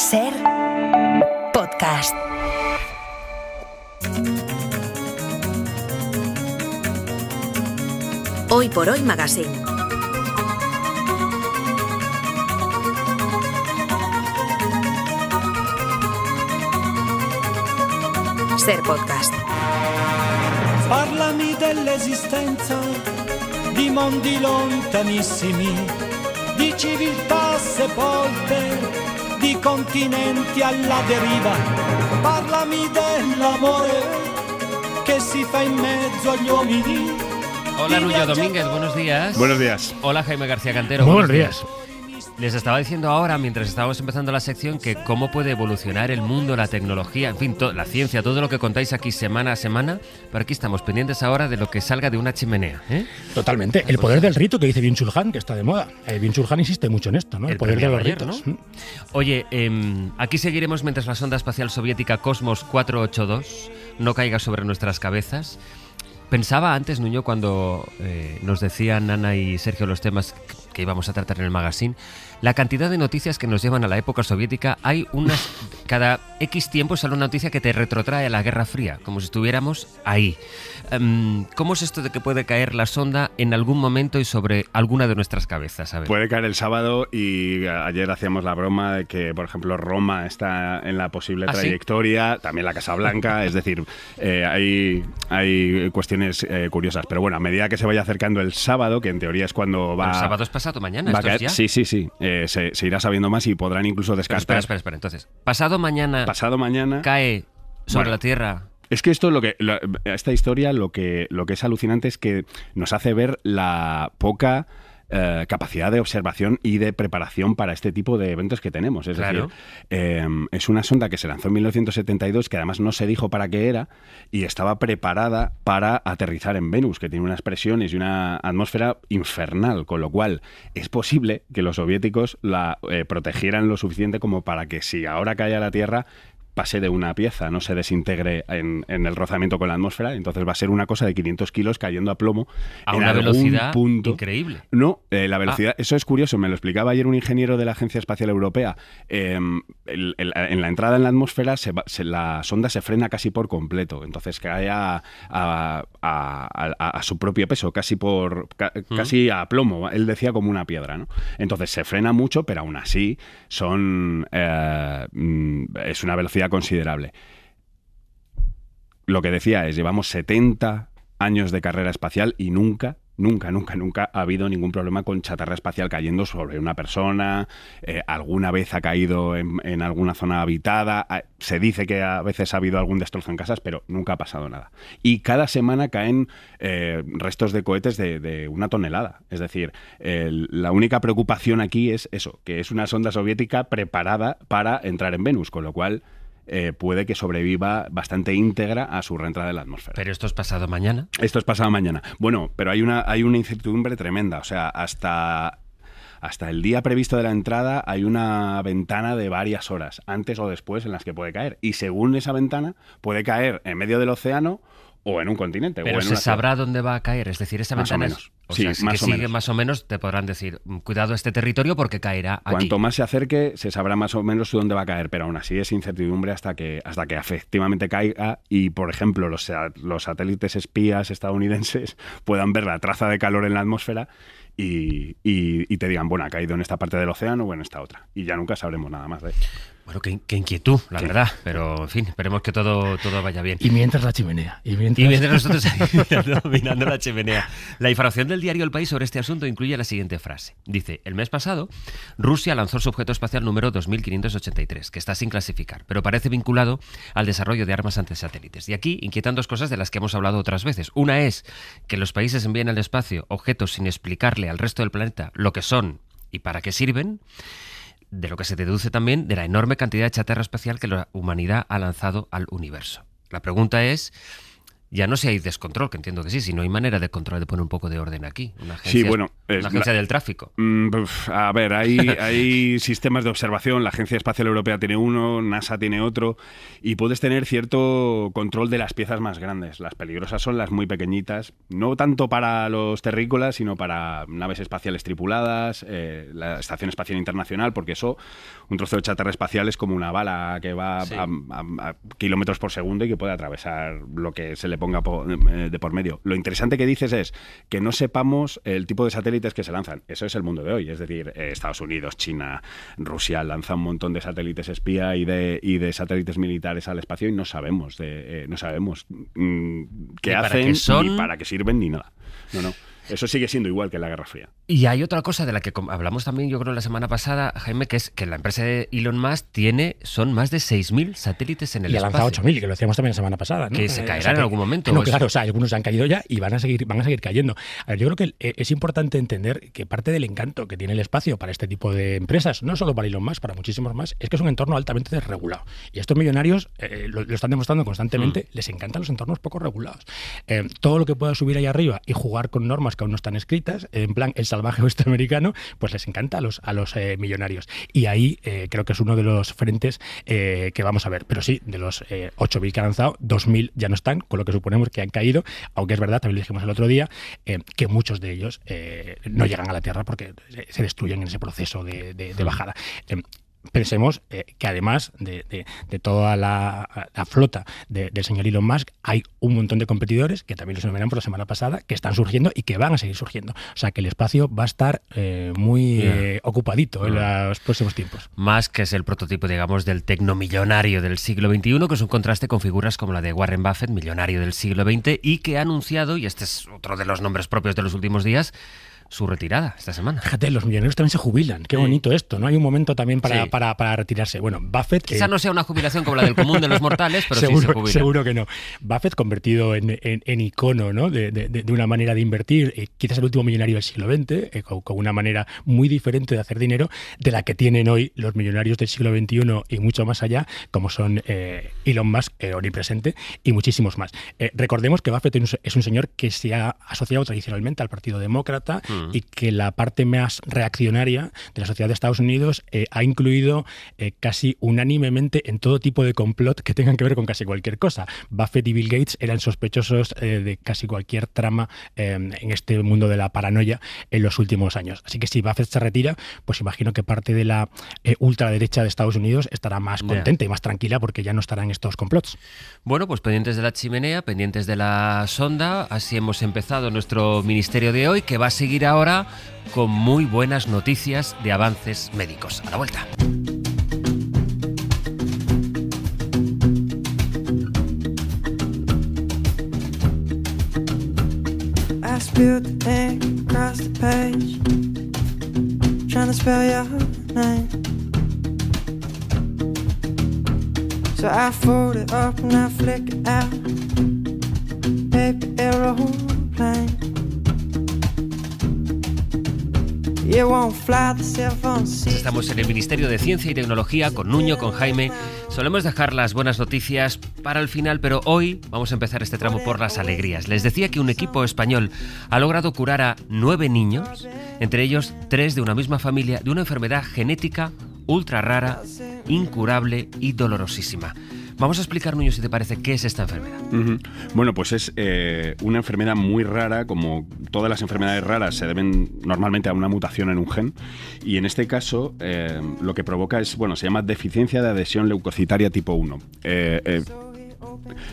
Ser podcast. Hoy por Hoy Magazine. Ser podcast. Parlami dell'esistenza di mondi lontanissimi, di civiltà sepolte, di continenti alla deriva. Parlami dell'amore che si fa in mezzo agli uomini. Hola, Nuño Domínguez, buenos días. Buenos días. Hola, Jaime García Cantero. Buenos días. Les estaba diciendo ahora, mientras estábamos empezando la sección, que cómo puede evolucionar el mundo, la tecnología, en fin, la ciencia, todo lo que contáis aquí semana a semana. Pero aquí estamos pendientes ahora de lo que salga de una chimenea, ¿eh? Totalmente. El poder del rito que dice Byung-Chul Han, que está de moda. Byung-Chul Han insiste mucho en esto, ¿no? El poder de los ritos. ¿No? Oye, aquí seguiremos mientras la sonda espacial soviética Cosmos 482 no caiga sobre nuestras cabezas. Pensaba antes, Nuño, cuando nos decían Ana y Sergio los temas que íbamos a tratar en el magazine, la cantidad de noticias que nos llevan a la época soviética. Hay unas, cada X tiempo sale una noticia que te retrotrae a la Guerra Fría, como si estuviéramos ahí. ¿Cómo es esto de que puede caer la sonda en algún momento y sobre alguna de nuestras cabezas? A ver. Puede caer el sábado y ayer hacíamos la broma de que, por ejemplo, Roma está en la posible trayectoria, ¿sí? También la Casa Blanca, es decir, hay cuestiones curiosas. Pero bueno, a medida que se vaya acercando el sábado, que en teoría es cuando va... ¿El sábado es pasado mañana? Va a ¿Esto caer, es ya? Sí. Se irá sabiendo más y podrán incluso descartar. Espera. Entonces, pasado mañana cae sobre la Tierra. Es que esto, esta historia, lo que es alucinante es que nos hace ver la poca capacidad de observación y de preparación para este tipo de eventos que tenemos. Es claro. decir, es una sonda que se lanzó en 1972, que además no se dijo para qué era, y estaba preparada para aterrizar en Venus, que tiene unas presiones y una atmósfera infernal, con lo cual es posible que los soviéticos la protegieran lo suficiente como para que si ahora cae a la Tierra pase de una pieza, no se desintegre en el rozamiento con la atmósfera. Entonces va a ser una cosa de 500 kilos cayendo a plomo a en una algún velocidad punto. Increíble. No, la velocidad, eso es curioso, me lo explicaba ayer un ingeniero de la Agencia Espacial Europea. En la entrada en la atmósfera la sonda se frena casi por completo, entonces cae a su propio peso, casi a plomo, él decía como una piedra, ¿no? Entonces se frena mucho, pero aún así es una velocidad considerable. Lo que decía es, llevamos 70 años de carrera espacial y nunca ha habido ningún problema con chatarra espacial cayendo sobre una persona. Alguna vez ha caído en alguna zona habitada. Se dice que a veces ha habido algún destrozo en casas, pero nunca ha pasado nada. Y cada semana caen restos de cohetes de 1 tonelada. Es decir, la única preocupación aquí es eso, que es una sonda soviética preparada para entrar en Venus, con lo cual puede que sobreviva bastante íntegra a su reentrada en la atmósfera. ¿Pero esto es pasado mañana? Esto es pasado mañana. Bueno, pero hay una incertidumbre tremenda. O sea, hasta el día previsto de la entrada hay una ventana de varias horas, antes o después, en las que puede caer. Y según esa ventana, puede caer en medio del océano o en un continente. Pero o en se sabrá dónde va a caer. Es decir, esa ventana... Más o menos. O sea, si sigue más o menos, te podrán decir, cuidado este territorio porque caerá aquí. Cuanto más se acerque, se sabrá más o menos dónde va a caer, pero aún así es incertidumbre hasta que efectivamente caiga y, por ejemplo, los satélites espías estadounidenses puedan ver la traza de calor en la atmósfera y te digan, bueno, ha caído en esta parte del océano o en esta otra. Y ya nunca sabremos nada más de ello. Bueno, qué inquietud, la verdad. Pero, en fin, esperemos que todo vaya bien. Y mientras la chimenea. Y mientras nosotros ahí mirando la chimenea. La información del diario El País sobre este asunto incluye la siguiente frase. Dice, el mes pasado, Rusia lanzó su objeto espacial número 2583, que está sin clasificar, pero parece vinculado al desarrollo de armas antisatélites. Y aquí inquietan dos cosas de las que hemos hablado otras veces. Una es que los países envíen al espacio objetos sin explicarle al resto del planeta lo que son y para qué sirven, de lo que se deduce también de la enorme cantidad de chatarra espacial que la humanidad ha lanzado al universo. La pregunta es, Ya no sé si hay descontrol, que entiendo que sí, si no hay manera de controlar, de poner un poco de orden aquí. Una agencia, Sí, bueno, una agencia del tráfico. A ver, hay sistemas de observación, la Agencia Espacial Europea tiene uno, NASA tiene otro, y puedes tener cierto control de las piezas más grandes. Las peligrosas son las muy pequeñitas, no tanto para los terrícolas, sino para naves espaciales tripuladas, la Estación Espacial Internacional, porque eso, un trozo de chatarra espacial es como una bala que va a kilómetros por segundo y que puede atravesar lo que se le ponga de por medio. Lo interesante que dices es que no sepamos el tipo de satélites que se lanzan. Eso es el mundo de hoy. Es decir, Estados Unidos, China, Rusia lanzan un montón de satélites espía y de satélites militares al espacio y no sabemos qué hacen, ni para qué sirven, ni nada. No. Eso sigue siendo igual que en la Guerra Fría. Y hay otra cosa de la que hablamos también, yo creo, la semana pasada, Jaime, que es que la empresa de Elon Musk son más de 6.000 satélites en el espacio. Y ha lanzado 8.000, que lo decíamos también la semana pasada, ¿no? Que se caerán en algún momento. No, claro, algunos han caído ya y van a seguir cayendo. A ver, yo creo que es importante entender que parte del encanto que tiene el espacio para este tipo de empresas, no solo para Elon Musk, para muchísimos más, es que es un entorno altamente desregulado. Y estos millonarios lo están demostrando constantemente, les encantan los entornos poco regulados. Todo lo que pueda subir ahí arriba y jugar con normas que aún no están escritas, en plan el salvaje oeste americano, pues les encanta a los millonarios. Y ahí creo que es uno de los frentes que vamos a ver. Pero sí, de los 8.000 que han lanzado, 2.000 ya no están, con lo que suponemos que han caído, aunque es verdad, también lo dijimos el otro día, que muchos de ellos no llegan a la Tierra porque se destruyen en ese proceso de bajada. Pensemos que además de toda la flota del señor Elon Musk, hay un montón de competidores, que también los enumeramos la semana pasada, que están surgiendo y que van a seguir surgiendo. O sea, que el espacio va a estar muy ocupadito en los próximos tiempos. Musk es el prototipo, digamos, del tecnomillonario del siglo XXI, que es un contraste con figuras como la de Warren Buffett, millonario del siglo XX, y que ha anunciado, y este es otro de los nombres propios de los últimos días, su retirada esta semana. Fíjate, los millonarios también se jubilan. Qué bonito esto, ¿no? Hay un momento también para retirarse. Bueno, Buffett... Quizá no sea una jubilación como la del común de los mortales, pero seguro, sí se jubila. Seguro que no. Buffett convertido en icono, ¿no? de una manera de invertir, quizás el último millonario del siglo XX, con una manera muy diferente de hacer dinero de la que tienen hoy los millonarios del siglo XXI y mucho más allá, como son Elon Musk, omnipresente, y muchísimos más. Recordemos que Buffett es un señor que se ha asociado tradicionalmente al Partido Demócrata, y que la parte más reaccionaria de la sociedad de Estados Unidos ha incluido casi unánimemente en todo tipo de complot que tengan que ver con casi cualquier cosa. Buffett y Bill Gates eran sospechosos de casi cualquier trama en este mundo de la paranoia en los últimos años. Así que si Buffett se retira, pues imagino que parte de la ultraderecha de Estados Unidos estará más contenta y más tranquila porque ya no estarán estos complots. Bueno, pues pendientes de la chimenea, pendientes de la sonda, así hemos empezado nuestro ministerio de hoy, que va a seguir ahora con muy buenas noticias de avances médicos. A la vuelta. I spilled the ink across the page, trying to spell your name. So I fold it up and I flick it out, paper aeroplane. Estamos en el Ministerio de Ciencia y Tecnología con Nuño, con Jaime. Solemos dejar las buenas noticias para el final, pero hoy vamos a empezar este tramo por las alegrías. Les decía que un equipo español ha logrado curar a 9 niños, entre ellos 3 de una misma familia, de una enfermedad genética ultra rara, incurable y dolorosísima. Vamos a explicar, Nuño, si te parece, qué es esta enfermedad. Bueno, pues es una enfermedad muy rara. Como todas las enfermedades raras se deben normalmente a una mutación en un gen, y en este caso lo que provoca es, se llama deficiencia de adhesión leucocitaria tipo 1.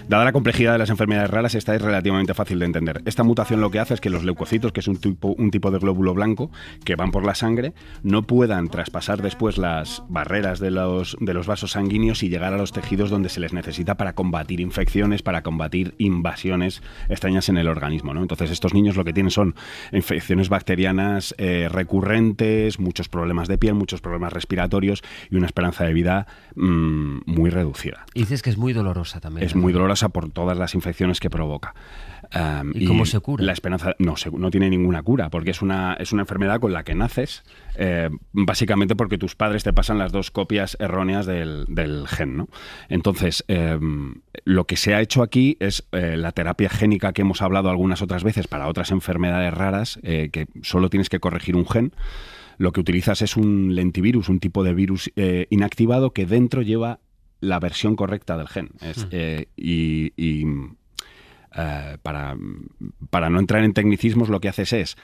Dada la complejidad de las enfermedades raras, esta es relativamente fácil de entender. Esta mutación lo que hace es que los leucocitos, que es un tipo de glóbulo blanco que van por la sangre, no puedan traspasar después las barreras de los vasos sanguíneos y llegar a los tejidos donde se les necesita para combatir infecciones, para combatir invasiones extrañas en el organismo, ¿no? Entonces estos niños lo que tienen son infecciones bacterianas recurrentes, muchos problemas de piel, muchos problemas respiratorios y una esperanza de vida muy reducida. Y dices que es muy dolorosa también. Es muy dolorosa por todas las infecciones que provoca. ¿Y cómo se cura? La esperanza no tiene ninguna cura, porque es una enfermedad con la que naces, básicamente porque tus padres te pasan las 2 copias erróneas del gen, ¿no? Entonces, lo que se ha hecho aquí es la terapia génica que hemos hablado algunas otras veces para otras enfermedades raras, que solo tienes que corregir un gen. Lo que utilizas es un lentivirus, un tipo de virus inactivado que dentro lleva la versión correcta del gen. Para no entrar en tecnicismos, lo que haces es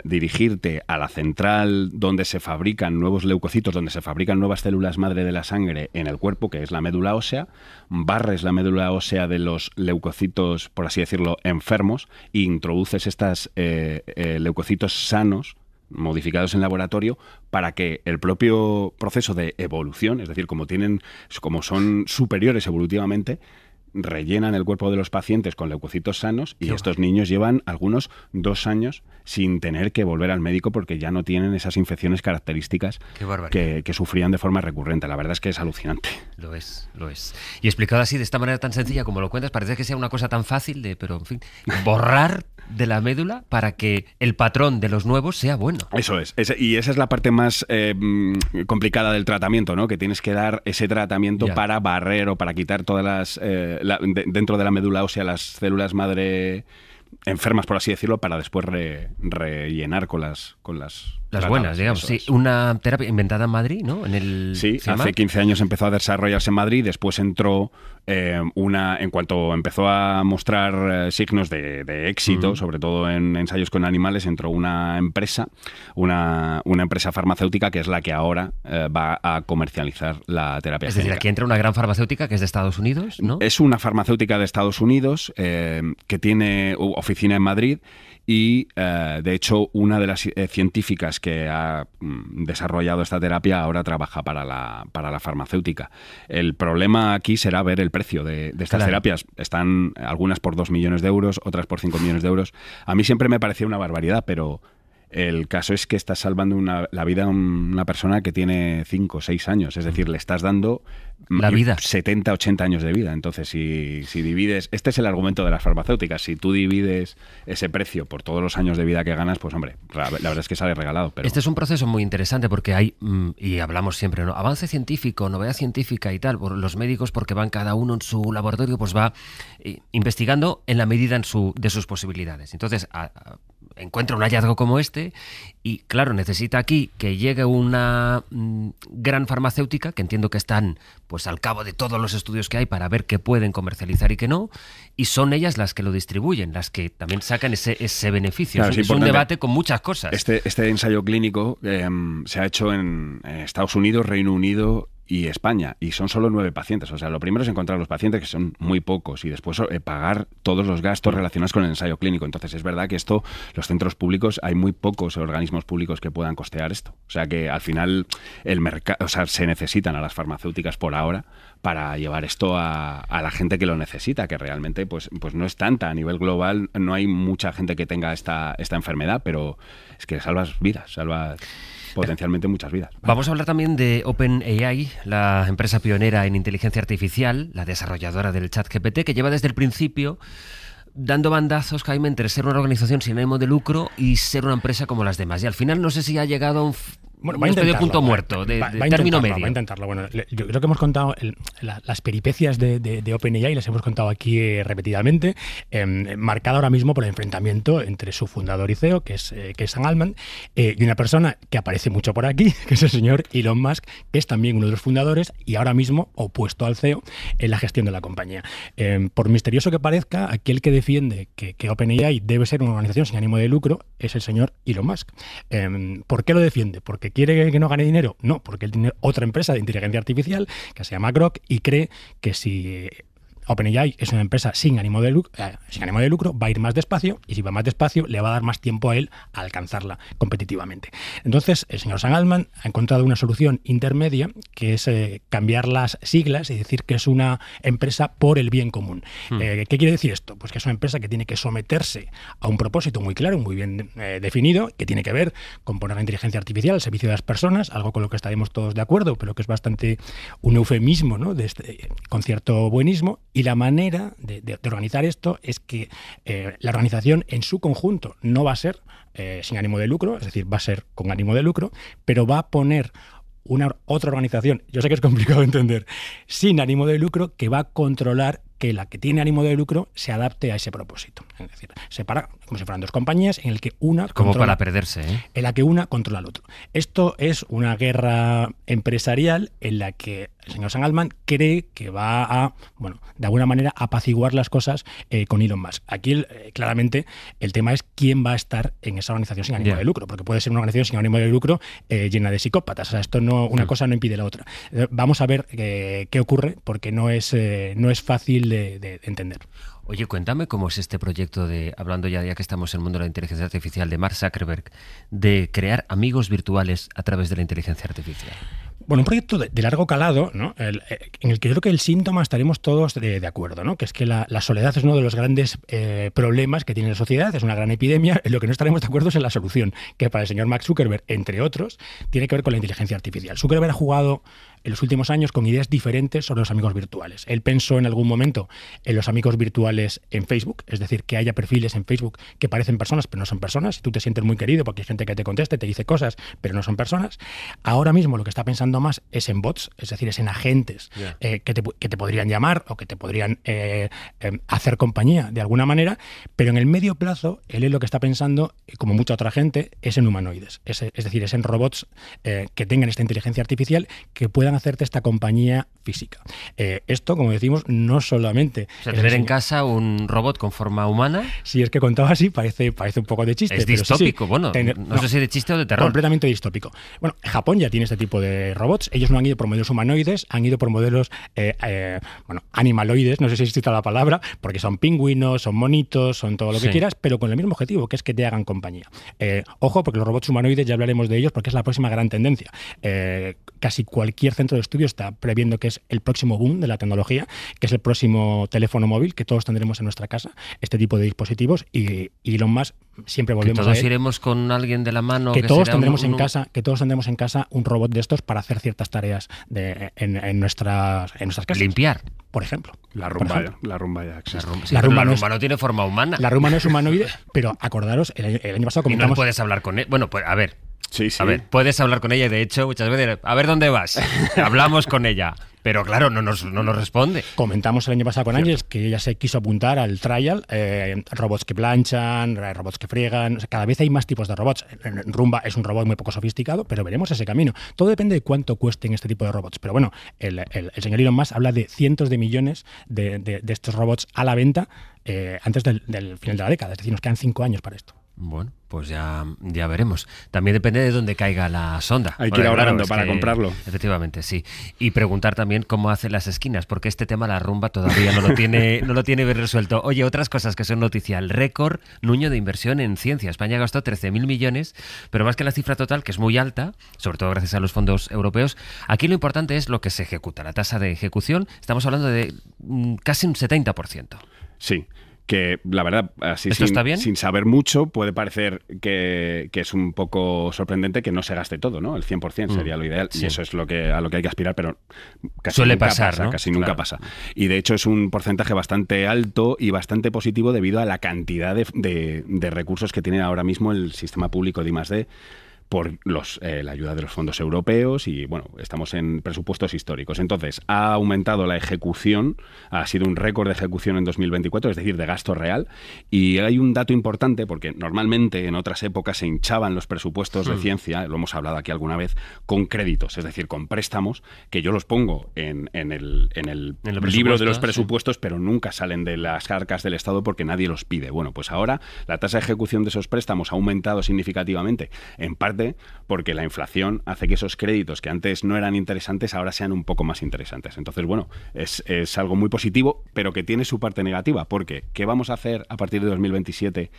dirigirte a la central donde se fabrican nuevos leucocitos, donde se fabrican nuevas células madre de la sangre en el cuerpo, que es la médula ósea, barres la médula ósea de los leucocitos, por así decirlo, enfermos, e introduces estos leucocitos sanos, modificados en laboratorio, para que el propio proceso de evolución, es decir, como son superiores evolutivamente, rellenan el cuerpo de los pacientes con leucocitos sanos y estos niños llevan algunos 2 años sin tener que volver al médico porque ya no tienen esas infecciones características que sufrían de forma recurrente. La verdad es que es alucinante. Lo es. Y explicado así, de esta manera tan sencilla como lo cuentas, parece que sea una cosa tan fácil pero en fin, borrar de la médula para que el patrón de los nuevos sea bueno. Eso es. Y esa es la parte más complicada del tratamiento, ¿no? Que tienes que dar ese tratamiento para barrer o para quitar todas las dentro de la médula ósea las células madre enfermas, por así decirlo, para después rellenar con las buenas, digamos. Sí, una terapia inventada en Madrid, ¿no? Sí, hace 15 años empezó a desarrollarse en Madrid, después entró en cuanto empezó a mostrar signos de éxito, sobre todo en ensayos con animales, entró una empresa farmacéutica que es la que ahora va a comercializar la terapia génica. Es decir, aquí entra una gran farmacéutica que es de Estados Unidos, ¿no? Es una farmacéutica de Estados Unidos que tiene oficina en Madrid. Y, de hecho, una de las científicas que ha desarrollado esta terapia ahora trabaja para la farmacéutica. El problema aquí será ver el precio de estas terapias. Están algunas por 2 millones de euros, otras por 5 millones de euros. A mí siempre me parecía una barbaridad, pero el caso es que estás salvando la vida a una persona que tiene 5 o 6 años. Es decir, le estás dando la vida. 70, 80 años de vida. Entonces, si divides... Este es el argumento de las farmacéuticas. Si tú divides ese precio por todos los años de vida que ganas, pues hombre, la verdad es que sale regalado. Pero... Este es un proceso muy interesante porque hay, y hablamos siempre, ¿no? Avance científico, novedad científica y tal. Por los médicos, porque van cada uno en su laboratorio, pues va investigando en la medida de sus posibilidades. Entonces, encuentra un hallazgo como este y, claro, necesita aquí que llegue una gran farmacéutica, que entiendo que están pues al cabo de todos los estudios que hay para ver qué pueden comercializar y qué no, y son ellas las que lo distribuyen, las que también sacan ese beneficio. Claro, es un debate con muchas cosas. Este ensayo clínico se ha hecho en Estados Unidos, Reino Unido y España, y son solo 9 pacientes. O sea, lo primero es encontrar los pacientes, que son muy pocos, y después pagar todos los gastos relacionados con el ensayo clínico. Entonces, es verdad que los centros públicos, hay muy pocos organismos públicos que puedan costear esto. O sea, que al final el mercado, o sea, se necesitan a las farmacéuticas por ahora para llevar esto a la gente que lo necesita, que realmente pues no es tanta. A nivel global no hay mucha gente que tenga esta enfermedad, pero es que salvas vidas, salvas potencialmente muchas vidas. Vamos a hablar también de OpenAI, la empresa pionera en inteligencia artificial, la desarrolladora del ChatGPT, que lleva desde el principio dando bandazos, Jaime, entre ser una organización sin ánimo de lucro y ser una empresa como las demás. Y al final no sé si ha llegado a un punto muerto, de término medio. Va a intentarlo. Bueno, yo creo que hemos contado las peripecias de OpenAI, las hemos contado aquí repetidamente, marcada ahora mismo por el enfrentamiento entre su fundador y CEO, que es Sam Altman, y una persona que aparece mucho por aquí, que es el señor Elon Musk, que es también uno de los fundadores y ahora mismo opuesto al CEO en la gestión de la compañía. Por misterioso que parezca, aquí el que defiende que OpenAI debe ser una organización sin ánimo de lucro es el señor Elon Musk. ¿Por qué lo defiende? ¿Porque quiere que no gane dinero? No, porque él tiene otra empresa de inteligencia artificial que se llama Grok y cree que si OpenAI es una empresa sin ánimo de lucro, va a ir más despacio, y si va más despacio le va a dar más tiempo a él a alcanzarla competitivamente. Entonces, el señor Sam Altman ha encontrado una solución intermedia, que es cambiar las siglas y decir que es una empresa por el bien común. ¿Qué quiere decir esto? Pues que es una empresa que tiene que someterse a un propósito muy claro, muy bien definido, que tiene que ver con poner la inteligencia artificial al servicio de las personas, algo con lo que estaremos todos de acuerdo, pero que es bastante un eufemismo, ¿no? Con cierto buenismo. Y la manera de organizar esto es que la organización en su conjunto no va a ser sin ánimo de lucro, es decir, va a ser con ánimo de lucro, pero va a poner otra organización, yo sé que es complicado de entender, sin ánimo de lucro, que va a controlar que la que tiene ánimo de lucro se adapte a ese propósito. Es decir, separa como si fueran dos compañías en el que una como controla, para perderse, ¿eh? En la que una controla al otro. Esto es una guerra empresarial en la que el señor Sam Altman cree que va a, bueno, de alguna manera apaciguar las cosas con Elon Musk. Aquí claramente el tema es quién va a estar en esa organización sin ánimo de lucro, porque puede ser una organización sin ánimo de lucro llena de psicópatas. O sea, esto no, una cosa no impide la otra. Vamos a ver qué ocurre, porque no es fácil de entender. Oye, cuéntame cómo es este proyecto hablando ya que estamos en el mundo de la inteligencia artificial, de Mark Zuckerberg, de crear amigos virtuales a través de la inteligencia artificial. Bueno, un proyecto de largo calado, ¿no? En el que yo creo que el síntoma estaremos todos de acuerdo, ¿no? Que es que la soledad es uno de los grandes problemas que tiene la sociedad, es una gran epidemia. En lo que no estaremos de acuerdo es en la solución, que para el señor Mark Zuckerberg, entre otros, tiene que ver con la inteligencia artificial. Zuckerberg ha jugado en los últimos años con ideas diferentes sobre los amigos virtuales. Él pensó en algún momento en los amigos virtuales en Facebook, es decir, que haya perfiles en Facebook que parecen personas, pero no son personas, y tú te sientes muy querido porque hay gente que te contesta y te dice cosas, pero no son personas. Ahora mismo lo que está pensando más es en bots, es decir, es en agentes que te podrían llamar o que te podrían hacer compañía de alguna manera, pero en el medio plazo, él lo que está pensando, como mucha otra gente, es en humanoides, es decir, es en robots que tengan esta inteligencia artificial que puedan hacerte esta compañía física. Esto, como decimos, no solamente... O sea, tener en casa un robot con forma humana... Si es que contaba así, parece un poco de chiste. Es pero distópico, sí, bueno, no sé si de chiste o de terror. Completamente distópico. Bueno, Japón ya tiene este tipo de robots. Ellos no han ido por modelos humanoides, han ido por modelos animaloides, no sé si existe la palabra, porque son pingüinos, son monitos, son todo lo que quieras, pero con el mismo objetivo, que es que te hagan compañía. Ojo, porque los robots humanoides ya hablaremos de ellos, porque es la próxima gran tendencia. Casi cualquier centro de estudio está previendo que es el próximo boom de la tecnología, que es el próximo teléfono móvil, que todos tendremos en nuestra casa, este tipo de dispositivos, y Elon Musk siempre volvemos que todos a él, iremos con alguien de la mano, que todos tendremos en casa un robot de estos para hacer ciertas tareas en nuestras casas. Limpiar, por ejemplo. La rumba ya existe. La rumba no tiene forma humana. La rumba no es humanoide, pero acordaros, el año pasado comentamos... Y no puedes hablar con él. Bueno, pues a ver. Sí. A ver, puedes hablar con ella y de hecho muchas veces, a ver dónde vas. Hablamos con ella, pero claro, no nos responde. Comentamos el año pasado con Ángeles que ella se quiso apuntar al trial, robots que planchan, robots que friegan, o sea, cada vez hay más tipos de robots. Rumba es un robot muy poco sofisticado, pero veremos ese camino. Todo depende de cuánto cuesten este tipo de robots. Pero bueno, el señor Elon Musk habla de cientos de millones de estos robots a la venta antes del final de la década, es decir, nos quedan 5 años para esto. Bueno, pues ya veremos. También depende de dónde caiga la sonda. Hay que ir ahorrando para comprarlo. Efectivamente, sí. Y preguntar también cómo hace las esquinas, porque este tema, la rumba, todavía no lo tiene bien resuelto. Oye, otras cosas que son noticia. El récord, Nuño, de inversión en ciencia. España gastó 13.000 millones, pero más que la cifra total, que es muy alta, sobre todo gracias a los fondos europeos, aquí lo importante es lo que se ejecuta, la tasa de ejecución. Estamos hablando de casi un 70%. Sí. Que la verdad, así sin saber mucho, puede parecer que es un poco sorprendente que no se gaste todo, ¿no? El 100% sería lo ideal, y eso es a lo que hay que aspirar, pero casi suele nunca pasar, pasa, ¿no? Casi nunca pasa. Y de hecho es un porcentaje bastante alto y bastante positivo debido a la cantidad de recursos que tiene ahora mismo el sistema público de I+D, por la ayuda de los fondos europeos, y bueno, estamos en presupuestos históricos. Entonces, ha aumentado la ejecución, ha sido un récord de ejecución en 2024, es decir, de gasto real, y hay un dato importante, porque normalmente en otras épocas se hinchaban los presupuestos de ciencia, lo hemos hablado aquí alguna vez, con créditos, es decir, con préstamos, que yo los pongo en el libro de los presupuestos, pero nunca salen de las arcas del Estado porque nadie los pide. Bueno, pues ahora la tasa de ejecución de esos préstamos ha aumentado significativamente, en parte porque la inflación hace que esos créditos que antes no eran interesantes ahora sean un poco más interesantes. Entonces, bueno, es algo muy positivo, pero que tiene su parte negativa, porque ¿qué vamos a hacer a partir de 2027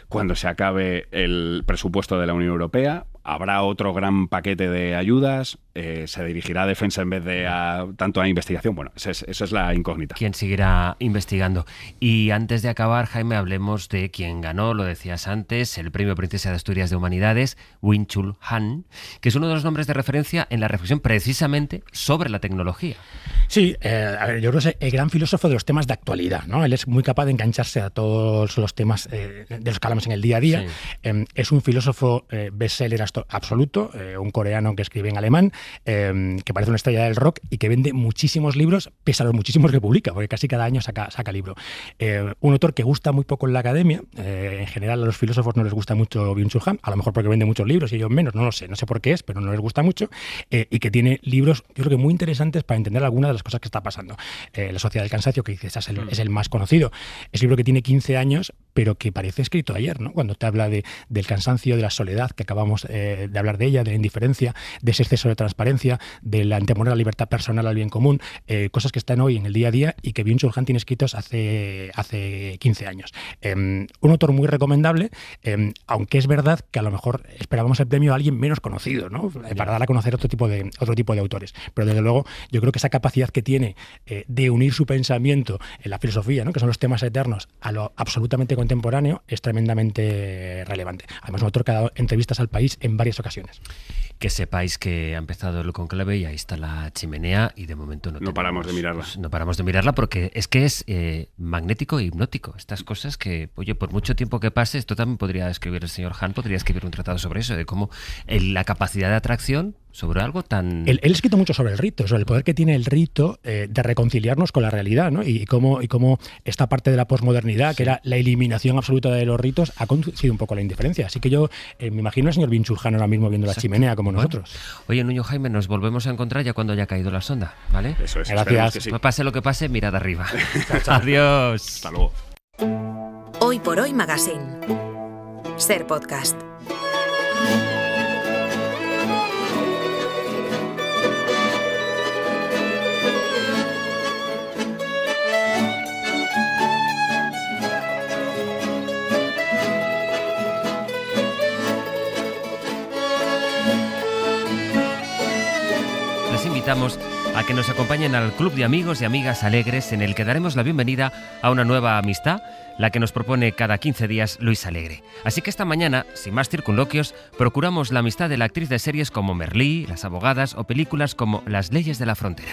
cuando se acabe el presupuesto de la Unión Europea? ¿Habrá otro gran paquete de ayudas? ¿Se dirigirá a defensa en vez de tanto a investigación? Bueno, esa es la incógnita. ¿Quién seguirá investigando? Y antes de acabar, Jaime, hablemos de quien ganó, lo decías antes, el Premio Princesa de Asturias de Humanidades, Wing-Chul Han, que es uno de los nombres de referencia en la reflexión precisamente sobre la tecnología. Sí, a ver, yo creo que es el gran filósofo de los temas de actualidad, ¿no? Él es muy capaz de engancharse a todos los temas de los que hablamos en el día a día. Sí. Es un filósofo bestseller absoluto, un coreano que escribe en alemán, que parece una estrella del rock y que vende muchísimos libros, pese a los muchísimos que publica, porque casi cada año saca libro. Un autor que gusta muy poco en la academia. En general a los filósofos no les gusta mucho Byung-Chul Han, a lo mejor porque vende muchos libros y ellos menos, no sé por qué es, pero no les gusta mucho, y que tiene libros, yo creo que muy interesantes para entender algunas de las cosas que está pasando. La Sociedad del Cansancio, que quizás es el más conocido, es un libro que tiene 15 años, pero que parece escrito ayer, ¿no? Cuando te habla del cansancio, de la soledad, que acabamos de hablar de ella, de la indiferencia, de ese exceso de transparencia, del anteponer la libertad personal al bien común, cosas que están hoy en el día a día y que Byung-Chul Han tiene escritos hace 15 años. Un autor muy recomendable, aunque es verdad que a lo mejor esperábamos el premio a alguien menos conocido, ¿no? Para dar a conocer otro tipo de autores. Pero desde luego yo creo que esa capacidad que tiene de unir su pensamiento en la filosofía, ¿no? Que son los temas eternos, a lo absolutamente contemporáneo, es tremendamente relevante. Además, un autor que ha dado entrevistas al País en varias ocasiones. Que sepáis que ha empezado el conclave y ahí está la chimenea y de momento no paramos de mirarla. No paramos de mirarla porque es que es magnético e hipnótico. Estas cosas que, oye, por mucho tiempo que pase, esto también podría escribir el señor Han, podría escribir un tratado sobre eso, de cómo la capacidad de atracción sobre algo tan... Él ha escrito mucho sobre el rito, sobre el poder que tiene el rito de reconciliarnos con la realidad, ¿no? Y cómo esta parte de la posmodernidad, que era la eliminación absoluta de los ritos, ha conducido un poco a la indiferencia. Así que yo me imagino al señor Byung-Chul Han ahora mismo viendo la chimenea como nosotros. Oye, Nuño Jaime, nos volvemos a encontrar ya cuando haya caído la sonda, ¿vale? Eso es. Gracias. Que sí. Pase lo que pase, mirad arriba. Adiós. Hasta luego. Hoy por Hoy Magazine. Ser Podcast. Invitamos a que nos acompañen al Club de Amigos y Amigas Alegres, en el que daremos la bienvenida a una nueva amistad, la que nos propone cada 15 días Luis Alegre. Así que esta mañana, sin más circunloquios, procuramos la amistad de la actriz de series como Merlí, Las Abogadas o películas como Las Leyes de la Frontera.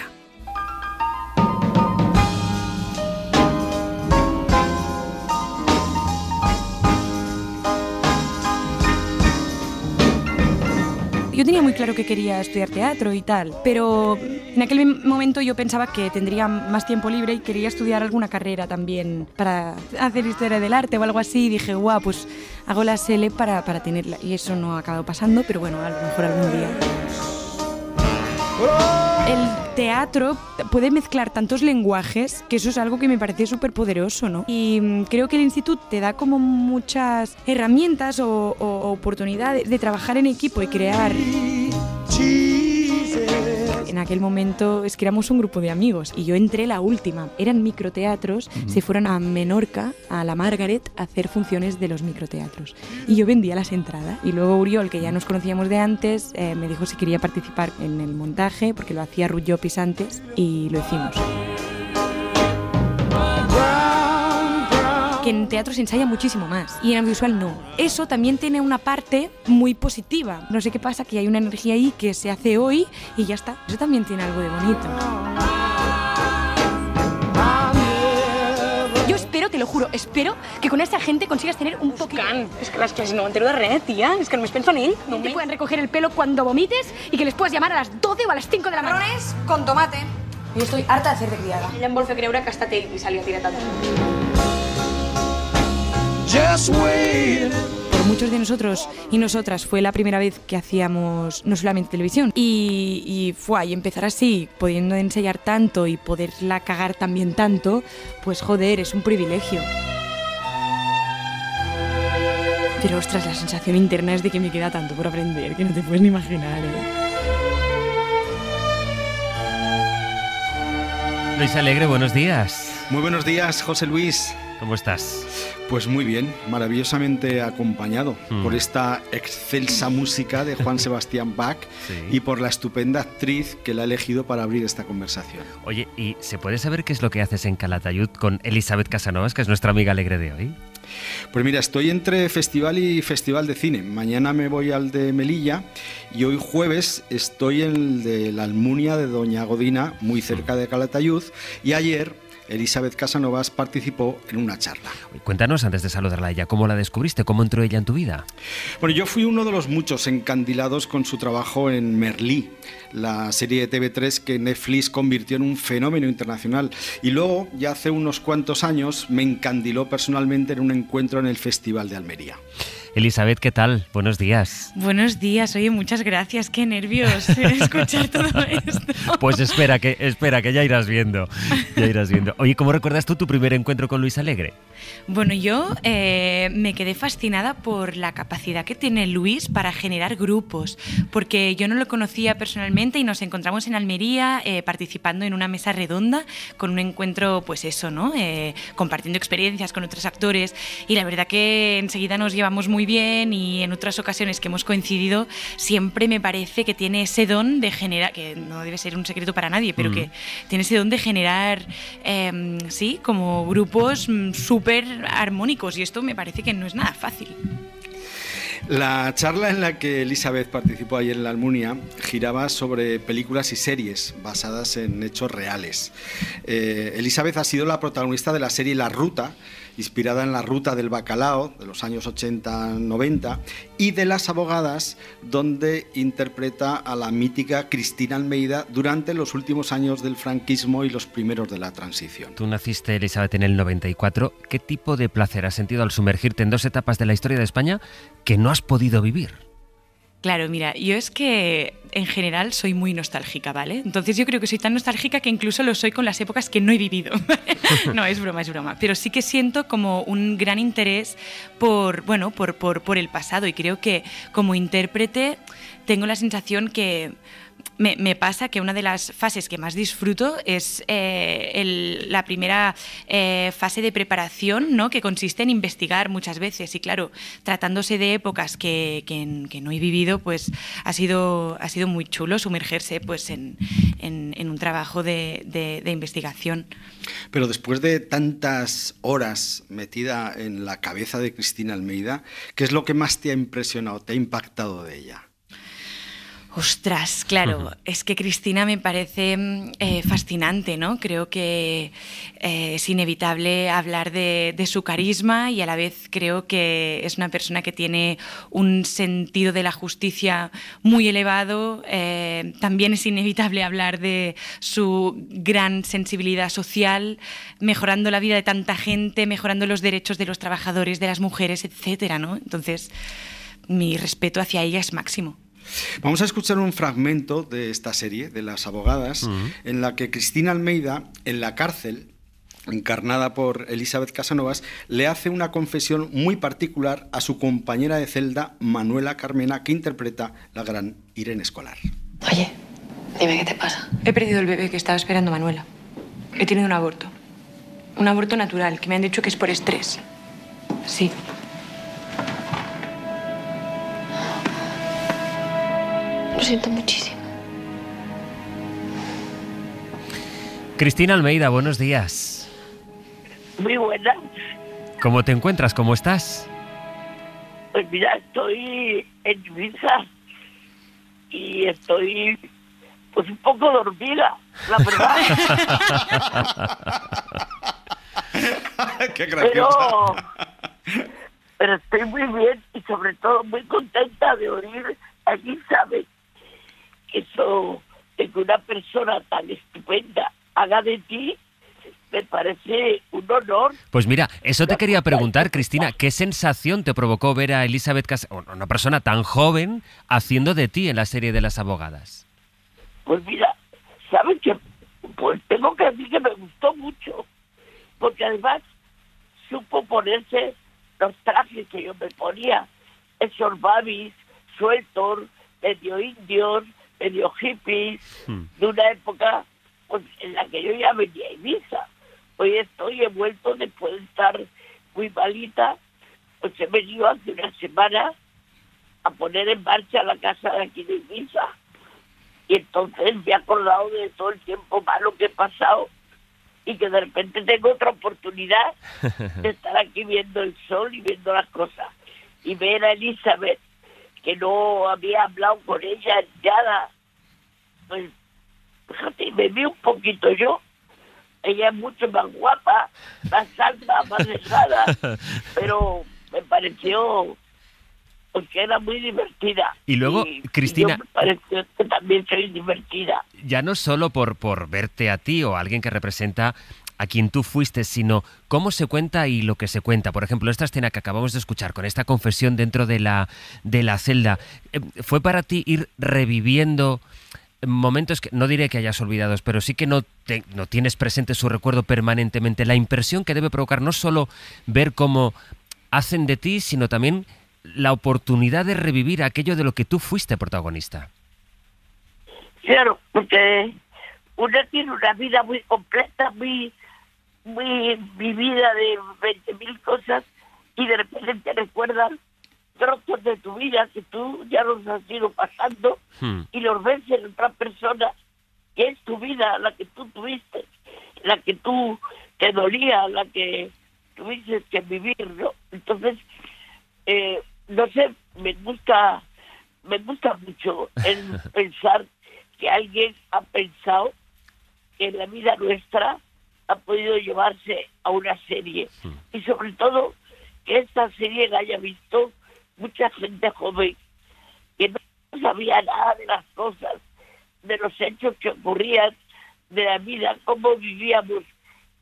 Yo tenía muy claro que quería estudiar teatro y tal, pero en aquel momento yo pensaba que tendría más tiempo libre y quería estudiar alguna carrera también para hacer historia del arte o algo así. Y dije, guau, pues hago la SELE para tenerla. Y eso no ha acabado pasando, pero bueno, a lo mejor algún día. El teatro puede mezclar tantos lenguajes que eso es algo que me parece súper poderoso, ¿no? Y creo que el instituto te da como muchas herramientas o oportunidades de trabajar en equipo y crear. En aquel momento es que éramos un grupo de amigos y yo entré la última. Eran microteatros, se fueron a Menorca, a la Margaret, a hacer funciones de los microteatros. Y yo vendía las entradas. Y luego Uriol, que ya nos conocíamos de antes, me dijo si quería participar en el montaje, porque lo hacía Ruth Llopis antes, y lo hicimos. Que en teatro se ensaya muchísimo más y en audiovisual no. Eso también tiene una parte muy positiva. No sé qué pasa, que hay una energía ahí que se hace hoy y ya está. Eso también tiene algo de bonito. Yo espero, te lo juro, espero que con esa gente consigas tener un poquito... És que les clases no m'entero de res, tia. És que només penso en ell. No te pueden recoger el pelo cuando vomites y que les puedas llamar a las 12 o a las 5 de la mañana. Marrones con tomate. Yo estoy harta de hacer de criada. Ella em vol fer creure que ha estat ell qui se li ha tirat a tot. Por muchos de nosotros y nosotras fue la primera vez que hacíamos no solamente televisión y empezar así, pudiendo ensayar tanto y poderla cagar también tanto, pues joder, es un privilegio. Pero ostras, la sensación interna es de que me queda tanto por aprender que no te puedes ni imaginar, Luis Alegre, buenos días. Muy buenos días, José Luis. ¿Cómo estás? Pues muy bien, maravillosamente acompañado por esta excelsa música de Juan Sebastián Bach y por la estupenda actriz que la ha elegido para abrir esta conversación. Oye, ¿y se puede saber qué es lo que haces en Calatayud con Elisabet Casanovas, que es nuestra amiga alegre de hoy? Pues mira, estoy entre festival y festival de cine. Mañana me voy al de Melilla y hoy jueves estoy en el de la Almunia de Doña Godina, muy cerca de Calatayud, y ayer Elisabet Casanovas participó en una charla. Cuéntanos, antes de saludarla a ella, ¿cómo la descubriste? ¿Cómo entró ella en tu vida? Bueno, yo fui uno de los muchos encandilados con su trabajo en Merlí, la serie de TV3 que Netflix convirtió en un fenómeno internacional. Y luego, ya hace unos cuantos años, me encandiló personalmente en un encuentro en el Festival de Almería. Elisabet, ¿qué tal? Buenos días. Buenos días, oye, muchas gracias, qué nervios escuchar todo esto. Pues espera, que ya irás viendo. Oye, ¿cómo recuerdas tú tu primer encuentro con Luis Alegre? Bueno, yo me quedé fascinada por la capacidad que tiene Luis para generar grupos, porque yo no lo conocía personalmente y nos encontramos en Almería participando en una mesa redonda con un encuentro, pues eso, ¿no? Compartiendo experiencias con otros actores, y la verdad que enseguida nos llevamos muy bien, y en otras ocasiones que hemos coincidido siempre me parece que tiene ese don de generar, que no debe ser un secreto para nadie, pero que tiene ese don de generar, sí, como grupos súper armónicos, y esto me parece que no es nada fácil. La charla en la que Elisabet participó ayer en la Almunia giraba sobre películas y series basadas en hechos reales. Elisabet ha sido la protagonista de la serie La Ruta, inspirada en La Ruta del Bacalao de los años 80-90, y de Las Abogadas, donde interpreta a la mítica Cristina Almeida durante los últimos años del franquismo y los primeros de la transición. Tú naciste, Elisabet, en el 94. ¿Qué tipo de placer has sentido al sumergirte en dos etapas de la historia de España que no has podido vivir? Claro, mira, yo es que en general soy muy nostálgica, ¿vale? Entonces yo creo que soy tan nostálgica que incluso lo soy con las épocas que no he vivido. No, es broma. Pero sí que siento como un gran interés por el pasado, y creo que como intérprete tengo la sensación que me pasa que una de las fases que más disfruto es la primera fase de preparación, ¿no? Que consiste en investigar muchas veces, y claro, tratándose de épocas que no he vivido, pues ha sido muy chulo sumergerse pues en un trabajo de investigación. Pero después de tantas horas metida en la cabeza de Cristina Almeida, ¿qué es lo que más te ha impresionado, te ha impactado de ella? Ostras, claro, es que Cristina me parece fascinante, ¿no? Creo que es inevitable hablar de su carisma, y a la vez creo que es una persona que tiene un sentido de la justicia muy elevado. También es inevitable hablar de su gran sensibilidad social, mejorando la vida de tanta gente, mejorando los derechos de los trabajadores, de las mujeres, etcétera, ¿no? Entonces, mi respeto hacia ella es máximo. Vamos a escuchar un fragmento de esta serie, de Las Abogadas, en la que Cristina Almeida, en la cárcel, encarnada por Elisabet Casanovas, le hace una confesión muy particular a su compañera de celda, Manuela Carmena, que interpreta la gran Irene Escolar. Oye, dime qué te pasa. He perdido el bebé que estaba esperando Manuela. He tenido un aborto. Un aborto natural, que me han dicho que es por estrés. Sí. Lo siento muchísimo. Cristina Almeida, buenos días. Muy buenas. ¿Cómo te encuentras? ¿Cómo estás? Pues mira, estoy en Ibiza y estoy pues un poco dormida, la verdad. ¡Qué graciosa! Pero estoy muy bien y sobre todo muy contenta de oír a Elisabet, que eso de que una persona tan estupenda haga de ti, me parece un honor. Pues mira, eso te quería preguntar, Cristina, ¿qué sensación te provocó ver a Elisabet Casanovas, una persona tan joven, haciendo de ti en la serie de Las Abogadas? Pues mira, ¿sabes qué? Pues tengo que decir que me gustó mucho, porque además supo ponerse los trajes que yo me ponía, esos babis sueltos, medio indios, medio hippies, de una época pues en la que yo ya venía a Ibiza. Hoy he vuelto después de estar muy malita, pues he venido hace una semana a poner en marcha la casa de aquí de Ibiza. Y entonces me he acordado de todo el tiempo malo que he pasado y que de repente tengo otra oportunidad de estar aquí viendo el sol y viendo las cosas. Y ver a Elizabeth, que no había hablado con ella nada, pues fíjate, me vi un poquito yo. Ella es mucho más guapa, más alta, más delgada, pero me pareció porque era muy divertida. Y luego, Cristina, yo me pareció que también soy divertida. Ya no solo por verte a ti o a alguien que representa a quien tú fuiste, sino cómo se cuenta y lo que se cuenta. Por ejemplo, esta escena que acabamos de escuchar con esta confesión dentro de la celda, ¿fue para ti ir reviviendo momentos que no diré que hayas olvidado, pero sí que no tienes presente su recuerdo permanentemente? La impresión que debe provocar no solo ver cómo hacen de ti, sino también la oportunidad de revivir aquello de lo que tú fuiste protagonista. Claro, porque uno tiene una vida muy completa, muy vivida de 20.000 cosas, y de repente te recuerdan trozos de tu vida que tú ya los has ido pasando y los ves en otra persona, que es tu vida, la que tú tuviste, la que tú te dolía, la que tuviste que vivir, ¿no? Entonces, no sé, me gusta mucho el pensar que alguien ha pensado que la vida nuestra ha podido llevarse a una serie. Y sobre todo, que esta serie la haya visto mucha gente joven, que no sabía nada de las cosas, de los hechos que ocurrían, de la vida, cómo vivíamos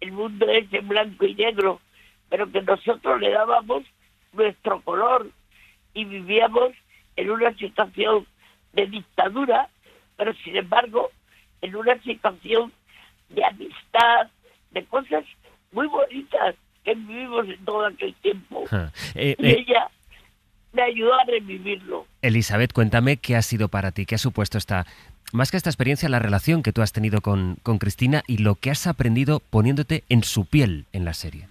el mundo ese en blanco y negro, pero que nosotros le dábamos nuestro color y vivíamos en una situación de dictadura, pero sin embargo en una situación de amistad, de cosas muy bonitas que vivimos en todo aquel tiempo. Y ella me ayudó a revivirlo. Elizabeth, cuéntame qué ha sido para ti, qué ha supuesto más que esta experiencia, la relación que tú has tenido con Cristina y lo que has aprendido poniéndote en su piel en la serie.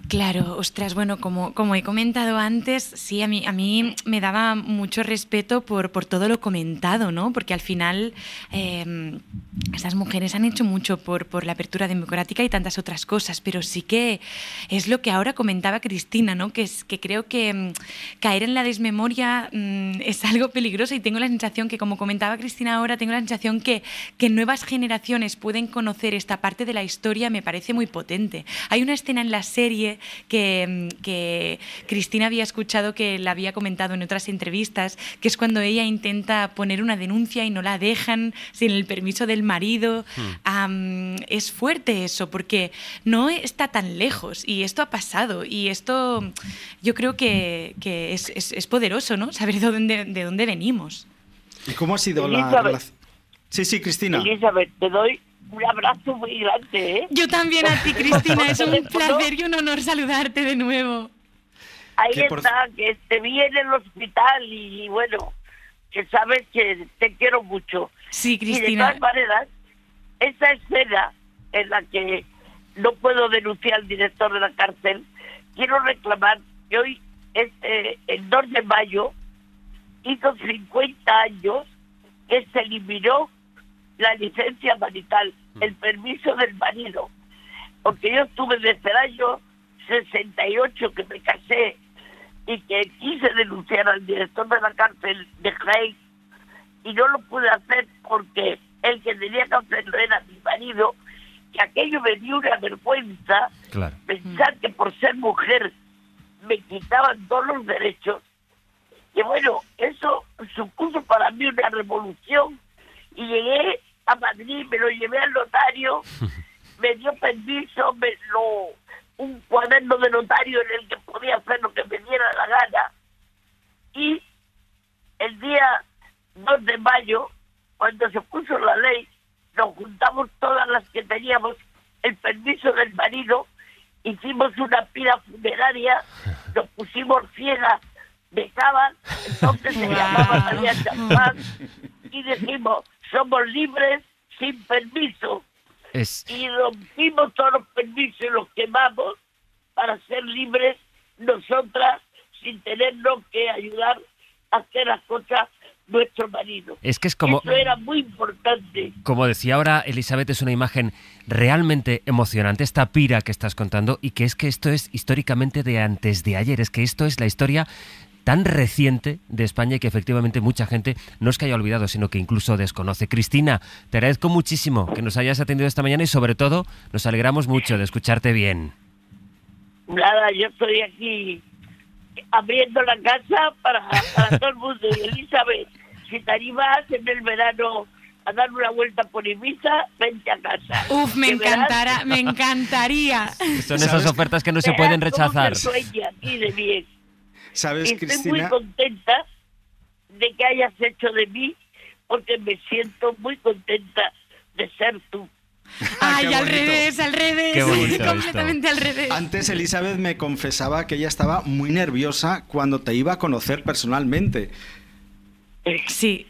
Claro, ostras, bueno, como he comentado antes, sí, a mí me daba mucho respeto por todo lo comentado, ¿no? Porque al final estas mujeres han hecho mucho por la apertura democrática y tantas otras cosas, pero sí que es lo que ahora comentaba Cristina, ¿no? Que creo que caer en la desmemoria es algo peligroso, y tengo la sensación que, como comentaba Cristina ahora, tengo la sensación que nuevas generaciones pueden conocer esta parte de la historia. Me parece muy potente. Hay una escena en la serie que Cristina había escuchado, que la había comentado en otras entrevistas, que es cuando ella intenta poner una denuncia y no la dejan sin el permiso del marido. Es fuerte eso, porque no está tan lejos y esto ha pasado, y esto yo creo que es poderoso, ¿no? Saber de dónde venimos. ¿Y cómo ha sido la relación? Sí, Cristina. Elizabeth, te doy un abrazo muy grande, ¿eh? Yo también a ti, Cristina, es un placer y un honor saludarte de nuevo. Ahí está, que te vi en el hospital y bueno, que sabes que te quiero mucho. Sí, Cristina. Y de todas maneras, esa escena en la que no puedo denunciar al director de la cárcel, quiero reclamar que hoy, el 2 de mayo, hizo 50 años que se eliminó la licencia marital, el permiso del marido, porque yo estuve desde el año 68 que me casé y que quise denunciar al director de la cárcel de Jaén y no lo pude hacer porque el que tenía que hacerlo era mi marido, que aquello me dio una vergüenza. Claro. Pensar que por ser mujer me quitaban todos los derechos, que bueno, eso supuso para mí una revolución. Y llegué a Madrid, me lo llevé al notario, me dio permiso, un cuaderno de notario en el que podía hacer lo que me diera la gana. Y el día 2 de mayo, cuando se puso la ley, nos juntamos todas las que teníamos el permiso del marido, hicimos una pira funeraria, nos pusimos ciegas de cava, entonces se llamaba María Champán, y dijimos, somos libres sin permiso. Y rompimos todos los permisos y los quemamos, para ser libres nosotras sin tenernos que ayudar a hacer las cosas nuestro marido. Es que es como... Eso era muy importante. Como decía ahora Elisabet, es una imagen realmente emocionante, esta pira que estás contando, y que es que esto es históricamente de antes de ayer, es que esto es la historia tan reciente de España y que efectivamente mucha gente no es que haya olvidado, sino que incluso desconoce. Cristina, te agradezco muchísimo que nos hayas atendido esta mañana y sobre todo nos alegramos mucho de escucharte bien. Nada, yo estoy aquí abriendo la casa para todo el mundo. Y Elisabet, si te animas en el verano a dar una vuelta por Ibiza, vente a casa. Uf, me encantaría. Son esas ofertas que no se pueden rechazar. Cómo se sueña aquí de bien. ¿Sabes, Estoy Cristina? muy contenta de que hayas hecho de mí, porque me siento muy contenta de ser tú. Ay, Qué al bonito. revés. Qué bonito Completamente esto. al revés. Antes Elisabet me confesaba que ella estaba muy nerviosa cuando te iba a conocer personalmente. Sí,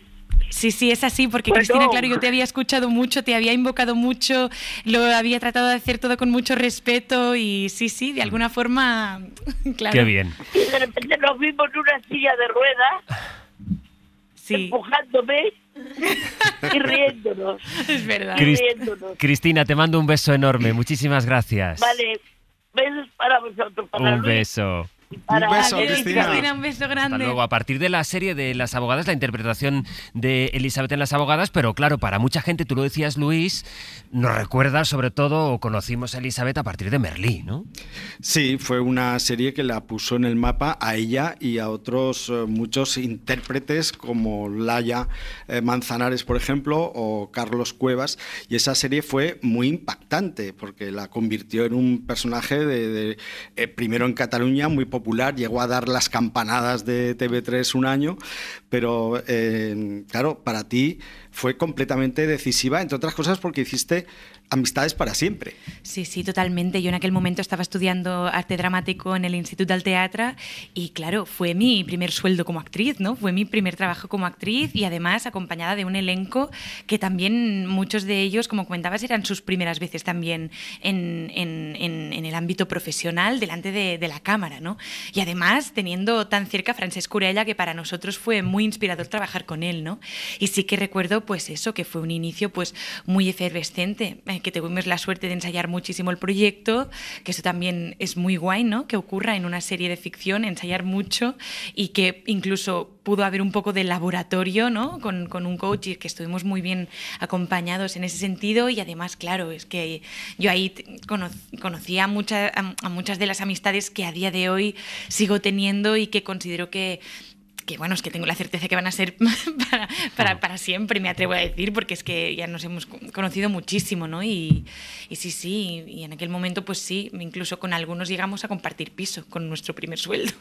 es así, porque Bueno. Cristina, claro, yo te había escuchado mucho, te había invocado mucho, lo había tratado de hacer todo con mucho respeto y sí, de alguna forma, claro. Qué bien. Y de repente nos vimos en una silla de ruedas, Sí, empujándome y riéndonos. es verdad. Riéndonos. Cristina, te mando un beso enorme. Muchísimas gracias. Vale, besos para vosotros, para Un Luis beso. y para Un beso, Adiós, Cristina. un beso Hasta grande. luego. A partir de la serie de Las Abogadas, la interpretación de Elisabet en Las Abogadas, pero claro, para mucha gente, tú lo decías, Luis, nos recuerda sobre todo, o conocimos a Elisabet a partir de Merlí, ¿no? Sí, fue una serie que la puso en el mapa a ella y a otros muchos intérpretes como Laia Manzanares, por ejemplo, o Carlos Cuevas, y esa serie fue muy impactante porque la convirtió en un personaje primero en Cataluña muy popular, llegó a dar las campanadas de TV3 un año, pero claro, para ti fue completamente decisiva, entre otras cosas porque hiciste amistades para siempre. Sí, totalmente. Yo en aquel momento estaba estudiando arte dramático en el Institut del Teatre y claro, fue mi primer sueldo como actriz, ¿no? Fue mi primer trabajo como actriz y además acompañada de un elenco que también muchos de ellos, como comentabas, eran sus primeras veces también en el ámbito profesional delante de la cámara, ¿no? Y además teniendo tan cerca a Francesc Urella, que para nosotros fue muy inspirador trabajar con él, ¿no? Y sí que recuerdo pues eso, que fue un inicio pues muy efervescente, que tuvimos la suerte de ensayar muchísimo el proyecto, que eso también es muy guay, ¿no? Que ocurra en una serie de ficción, ensayar mucho y que incluso pudo haber un poco de laboratorio, ¿no? Con un coach y que estuvimos muy bien acompañados en ese sentido y además, claro, es que yo ahí conocí a muchas de las amistades que a día de hoy sigo teniendo y que considero que bueno, es que tengo la certeza que van a ser para siempre, me atrevo a decir, porque es que ya nos hemos conocido muchísimo, ¿no? Y sí, y en aquel momento, pues sí, incluso con algunos llegamos a compartir piso con nuestro primer sueldo.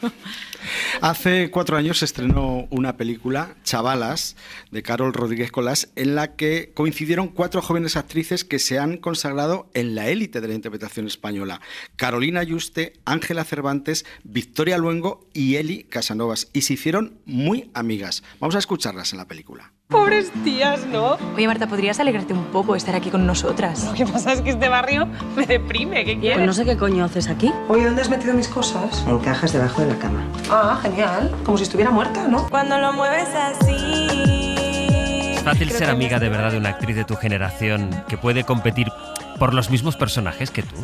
Hace 4 años se estrenó una película, Chavalas, de Carol Rodríguez Colás, en la que coincidieron 4 jóvenes actrices que se han consagrado en la élite de la interpretación española. Carolina Yuste, Ángela Cervantes, Victoria Luengo y Eli Casanovas. Y se hicieron muy amigas. Vamos a escucharlas en la película. Pobres tías, ¿no? Oye, Marta, ¿podrías alegrarte un poco de estar aquí con nosotras? Lo que pasa es que este barrio me deprime. ¿Qué quieres? Pues no sé qué coño haces aquí. Oye, ¿dónde has metido mis cosas? En cajas debajo de la cama. Ah, genial. Como si estuviera muerta, ¿no? Cuando lo mueves así. Es fácil ser amiga de verdad de una actriz de tu generación que puede competir por los mismos personajes que tú.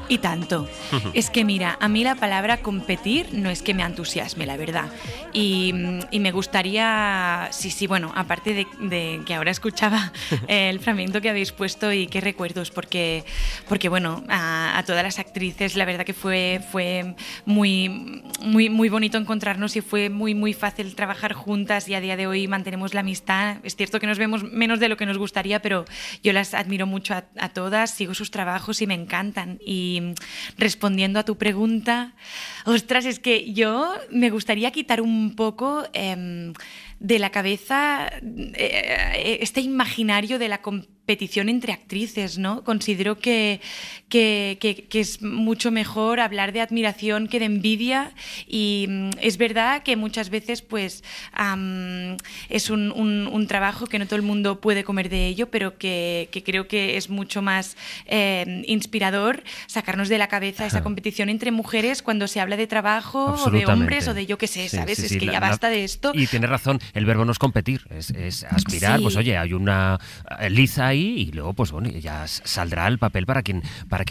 Y tanto. Es que mira, a mí la palabra competir no es que me entusiasme, la verdad. Y me gustaría, sí, bueno, aparte de que ahora escuchaba el fragmento que habéis puesto y qué recuerdos, porque bueno, a todas las actrices la verdad que fue muy bonito encontrarnos y fue muy fácil trabajar juntas y a día de hoy mantenemos la amistad. Es cierto que nos vemos menos de lo que nos gustaría, pero yo las admiro mucho a todas, sigo sus trabajos y me encantan. Y respondiendo a tu pregunta, ostras, es que yo me gustaría quitar un poco de la cabeza este imaginario de la competencia competición entre actrices, ¿no? Considero que es mucho mejor hablar de admiración que de envidia, y es verdad que muchas veces pues es un trabajo que no todo el mundo puede comer de ello, pero que creo que es mucho más inspirador sacarnos de la cabeza esa competición entre mujeres cuando se habla de trabajo o de hombres o de yo qué sé, ¿sabes? Sí, es que ya basta de esto. Y tienes razón, el verbo no es competir, es aspirar. Sí. Pues oye, hay una liza ahí y luego pues bueno, ya saldrá el papel para quien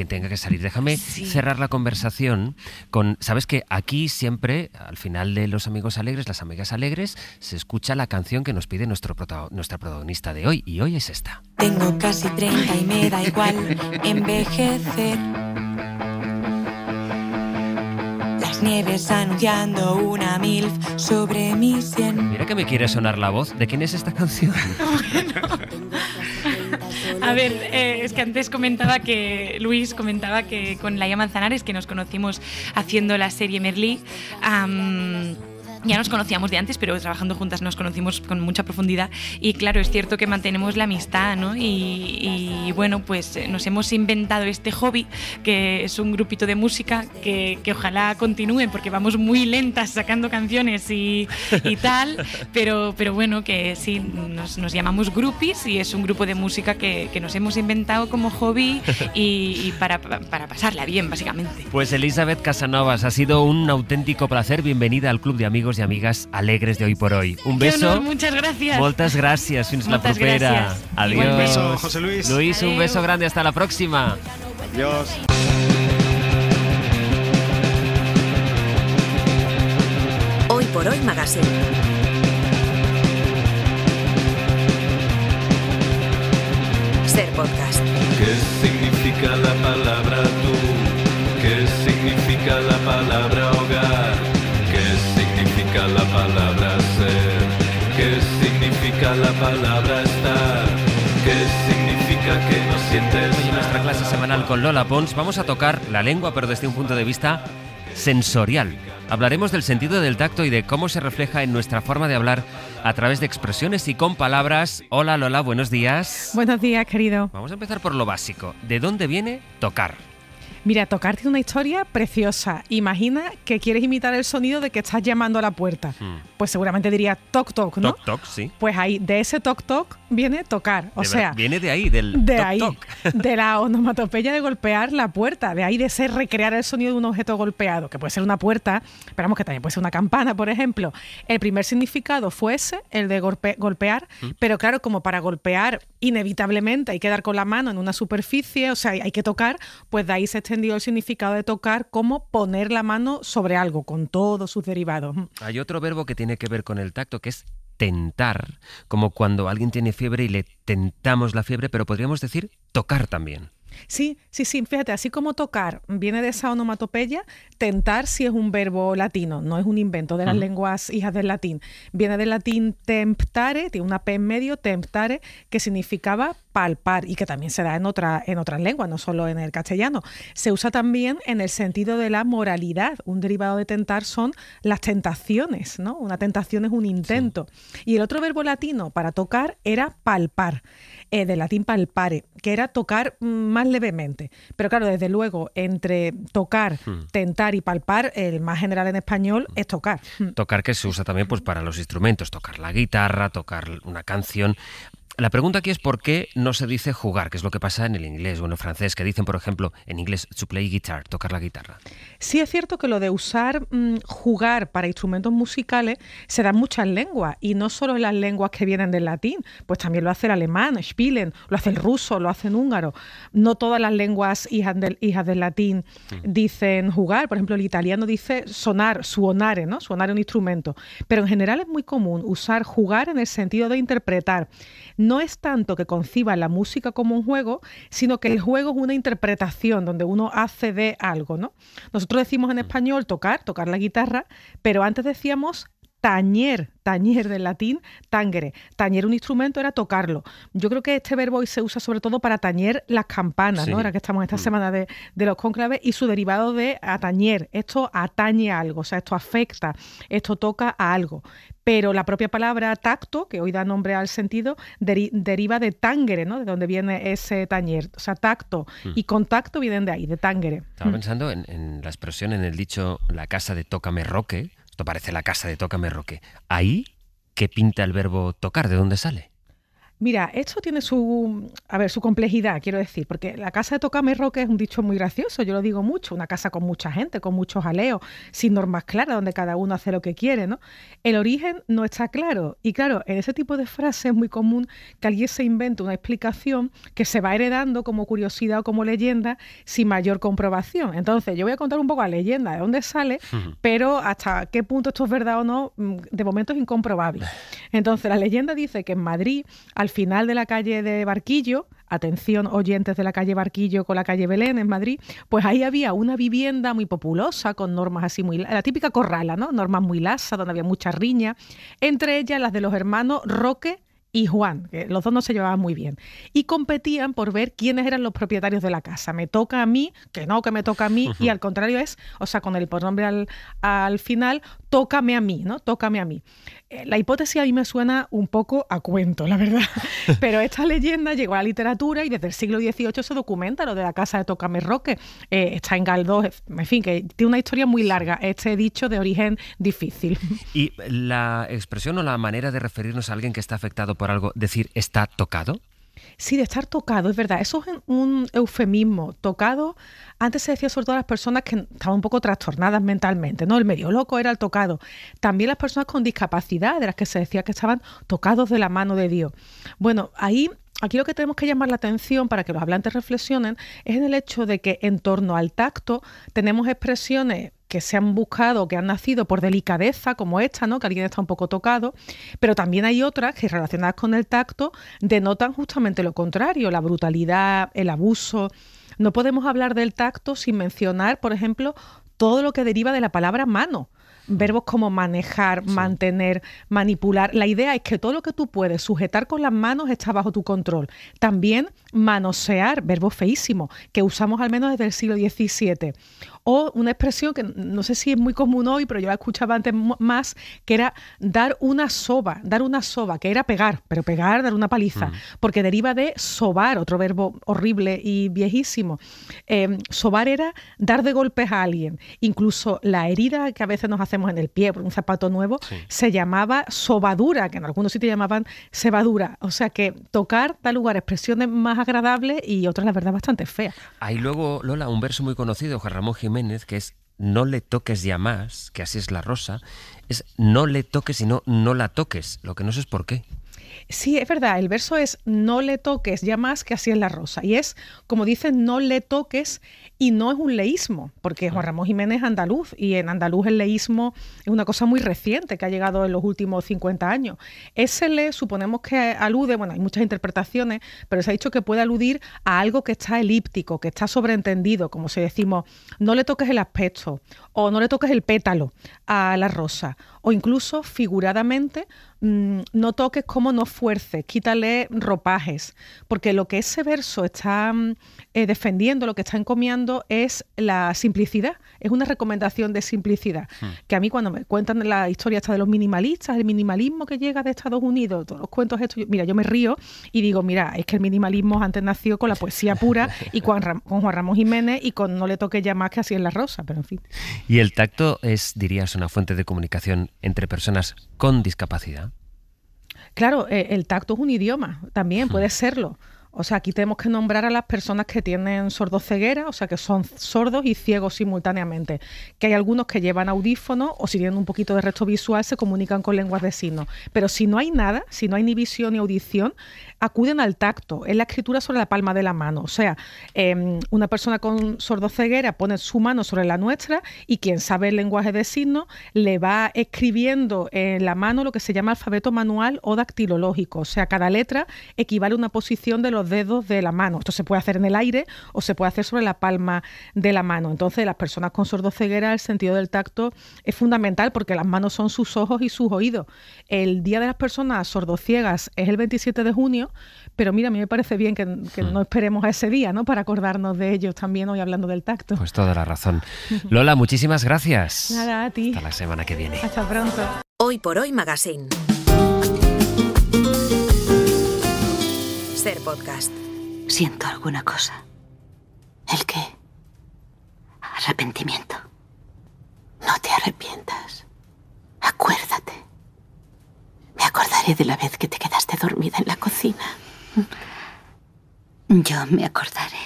tenga que salir. Déjame cerrar la conversación con, sabes que aquí siempre al final de Los Amigos Alegres, Las Amigas Alegres, se escucha la canción que nos pide nuestra protagonista de hoy, y hoy es esta. Tengo casi 30 y me da igual envejecer. Las nieves anunciando una MILF sobre mi sien. Mira que me quiere sonar la voz. ¿De quién es esta canción? A ver, es que antes Luis comentaba que con Laia Manzanares, que nos conocimos haciendo la serie Merlí, ya nos conocíamos de antes, pero trabajando juntas nos conocimos con mucha profundidad, y claro, es cierto que mantenemos la amistad, ¿no? Y bueno, pues nos hemos inventado este hobby, que es un grupito de música que ojalá continúe, porque vamos muy lentas sacando canciones y tal, pero bueno, que sí, nos llamamos Groupies, y es un grupo de música que nos hemos inventado como hobby y para pasarla bien, básicamente. Pues Elisabet Casanovas, ha sido un auténtico placer. Bienvenida al Club de Amigos y Amigas Alegres de Hoy por Hoy. Un beso. Qué honor, muchas gracias. Moltes gràcies. Fins la Moltes propera. gràcies. Adiós. Un beso, José Luis. Luis, un beso grande. Hasta la próxima. Adiós. Hoy por Hoy Magazine. Ser podcast. ¿Qué significa la palabra tú? ¿Qué significa la palabra hogar? ¿Qué significa la palabra ser? ¿Qué significa la palabra estar? ¿Qué significa que no sientes Hoy en nuestra clase semanal con Lola Pons vamos a tocar la lengua, pero desde un punto de vista sensorial. Hablaremos del sentido del tacto y de cómo se refleja en nuestra forma de hablar a través de expresiones y con palabras. Hola Lola, buenos días. Buenos días, querido. Vamos a empezar por lo básico. ¿De dónde viene tocar? Mira, tocar tiene una historia preciosa. Imagina que quieres imitar el sonido de que estás llamando a la puerta. Pues seguramente diría toc toc, ¿no? Toc toc, sí. Pues ahí, de ese toc toc viene tocar. O sea, viene de ahí, del de toc ahí, toc. de la onomatopeya de golpear la puerta, de ahí de ser recrear el sonido de un objeto golpeado, que puede ser una puerta, esperamos que también puede ser una campana, por ejemplo. El primer significado fue ese, el de golpear, pero claro, como para golpear inevitablemente hay que dar con la mano en una superficie, o sea, hay que tocar, pues de ahí se extendió el significado de tocar como poner la mano sobre algo, con todos sus derivados. Hay otro verbo que tiene que ver con el tacto, que es tentar, como cuando alguien tiene fiebre y le tentamos la fiebre, pero podríamos decir tocar también. Sí, fíjate, así como tocar viene de esa onomatopeya, tentar sí es un verbo latino, no es un invento de las lenguas hijas del latín. Viene del latín temptare, tiene una P en medio, temptare, que significaba palpar y que también se da en otras lenguas, no solo en el castellano. Se usa también en el sentido de la moralidad. Un derivado de tentar son las tentaciones, ¿no? Una tentación es un intento. Sí. Y el otro verbo latino para tocar era palpar, del latín palpare, que era tocar más levemente. Pero claro, desde luego, entre tocar, tentar y palpar, el más general en español es tocar. Tocar, que se usa también pues para los instrumentos, tocar la guitarra, tocar una canción. La pregunta aquí es por qué no se dice jugar, que es lo que pasa en el inglés o en el francés, que dicen, por ejemplo, en inglés, to play guitar, tocar la guitarra. Sí es cierto que lo de usar jugar para instrumentos musicales se da en muchas lenguas, y no solo en las lenguas que vienen del latín, pues también lo hace el alemán, spielen, lo hace el ruso, lo hace el húngaro. No todas las lenguas hijas del latín dicen jugar. Por ejemplo, el italiano dice sonar, suonare, ¿no? Suonare un instrumento. Pero en general es muy común usar jugar en el sentido de interpretar. No es tanto que conciba la música como un juego, sino que el juego es una interpretación donde uno hace de algo, ¿no? Nosotros decimos en español tocar la guitarra, pero antes decíamos tañer del latín, tangere. Tañer un instrumento era tocarlo. Yo creo que este verbo hoy se usa sobre todo para tañer las campanas, Sí. ¿no? Ahora que estamos en esta semana de los cónclaves, y su derivado de atañer. Esto atañe a algo, o sea, esto afecta, esto toca a algo. Pero la propia palabra tacto, que hoy da nombre al sentido, deriva de tangere, ¿no? De donde viene ese tañer. O sea, tacto y contacto vienen de ahí, de tangere. Estaba pensando en la expresión, en el dicho, la casa de Tócame Roque. Esto parece la casa de Tócame Roque. Ahí, ¿qué pinta el verbo tocar? ¿De dónde sale? Mira, esto tiene su complejidad, quiero decir, porque la casa de Tócame Roque es un dicho muy gracioso, yo lo digo mucho, una casa con mucha gente, con muchos jaleos, sin normas claras, donde cada uno hace lo que quiere, ¿no? El origen no está claro, y claro, en ese tipo de frases es muy común que alguien se invente una explicación que se va heredando como curiosidad o como leyenda sin mayor comprobación. Entonces, yo voy a contar un poco la leyenda, de dónde sale, pero hasta qué punto esto es verdad o no, de momento es incomprobable. Entonces, la leyenda dice que en Madrid, al final de la calle de Barquillo, atención oyentes de la calle Barquillo con la calle Belén en Madrid, pues ahí había una vivienda muy populosa con normas así muy... La típica corrala, ¿no? Normas muy lasas, donde había muchas riñas, entre ellas las de los hermanos Roque y Juan, que los dos no se llevaban muy bien, y competían por ver quiénes eran los propietarios de la casa. Me toca a mí, que no, que me toca a mí, y al contrario es, o sea, con el pronombre al final, tócame a mí, ¿no? Tócame a mí. La hipótesis a mí me suena un poco a cuento, la verdad, pero esta leyenda llegó a la literatura y desde el siglo XVIII se documenta lo de la casa de Tócame Roque. Está en Galdós, en fin, que tiene una historia muy larga, este dicho de origen difícil. ¿Y la expresión o la manera de referirnos a alguien que está afectado por algo, decir está tocado? Sí, de estar tocado, es verdad. Eso es un eufemismo. Tocado, antes se decía sobre todo a las personas que estaban un poco trastornadas mentalmente, ¿no? El medio loco era el tocado. También las personas con discapacidad, de las que se decía que estaban tocados de la mano de Dios. Bueno, aquí lo que tenemos que llamar la atención para que los hablantes reflexionen es en el hecho de que en torno al tacto tenemos expresiones que se han buscado, que han nacido por delicadeza, como esta, ¿no? Que alguien está un poco tocado, pero también hay otras que relacionadas con el tacto denotan justamente lo contrario, la brutalidad, el abuso. No podemos hablar del tacto sin mencionar, por ejemplo, todo lo que deriva de la palabra mano. Verbos como manejar, mantener, manipular. La idea es que todo lo que tú puedes sujetar con las manos está bajo tu control. También manosear, verbo feísimo, que usamos al menos desde el siglo XVII. O una expresión que no sé si es muy común hoy, pero yo la escuchaba antes más, que era dar una soba, que era pegar, pero pegar, dar una paliza, porque deriva de sobar, otro verbo horrible y viejísimo. Sobar era dar de golpes a alguien. Incluso la herida que a veces nos hacemos en el pie por un zapato nuevo se llamaba sobadura, que en algunos sitios llamaban cebadura. O sea que tocar da lugar a expresiones más agradables y otras, la verdad, bastante feas. Hay luego, Lola, un verso muy conocido, Juan Ramón Jiménez, que es no le toques ya más, que así es la rosa, es no le toques y no la toques, lo que no sé es por qué. Sí, es verdad, el verso es no le toques ya más, que así es la rosa. Y es, como dicen, no le toques, y no es un leísmo, porque Juan Ramón Jiménez es andaluz, y en andaluz el leísmo es una cosa muy reciente que ha llegado en los últimos 50 años. Ese le suponemos que alude, bueno, hay muchas interpretaciones, pero se ha dicho que puede aludir a algo que está elíptico, que está sobreentendido, como si decimos, no le toques el aspecto, o no le toques el pétalo a la rosa, o incluso figuradamente, no toques como no fuerces, quítale ropajes, porque lo que ese verso está defendiendo, lo que está encomiando es la simplicidad, es una recomendación de simplicidad, que a mí cuando me cuentan la historia esta de los minimalistas, el minimalismo que llega de Estados Unidos, todos los cuentos estos, mira, yo me río y digo, mira, es que el minimalismo antes nació con la poesía pura y con Juan Ramón Jiménez y con no le toques ya más, que así es la rosa, pero en fin. ¿Y el tacto es, dirías, una fuente de comunicación entre personas con discapacidad? Claro, el tacto es un idioma, también puede serlo. O sea, aquí tenemos que nombrar a las personas que tienen sordoceguera, o sea, que son sordos y ciegos simultáneamente. Que hay algunos que llevan audífonos o si tienen un poquito de resto visual se comunican con lenguas de signos. Pero si no hay nada, si no hay ni visión ni audición, acuden al tacto, es la escritura sobre la palma de la mano. O sea, una persona con sordoceguera pone su mano sobre la nuestra y quien sabe el lenguaje de signos le va escribiendo en la mano lo que se llama alfabeto manual o dactilológico. O sea, cada letra equivale a una posición de los dedos de la mano. Esto se puede hacer en el aire o se puede hacer sobre la palma de la mano. Entonces, las personas con sordoceguera, el sentido del tacto es fundamental porque las manos son sus ojos y sus oídos. El Día de las Personas Sordociegas es el 27 de junio, pero mira, a mí me parece bien que no esperemos a ese día, ¿no? Para acordarnos de ellos también hoy hablando del tacto. Pues toda la razón. Lola, muchísimas gracias. Nada, a ti. Hasta la semana que viene. Hasta pronto. Hoy por Hoy Magazine. Ser podcast. Siento alguna cosa. ¿El qué? Arrepentimiento. No te arrepientas. Acuérdate. Me acordaré de la vez que te quedaste dormida en la cocina. Yo me acordaré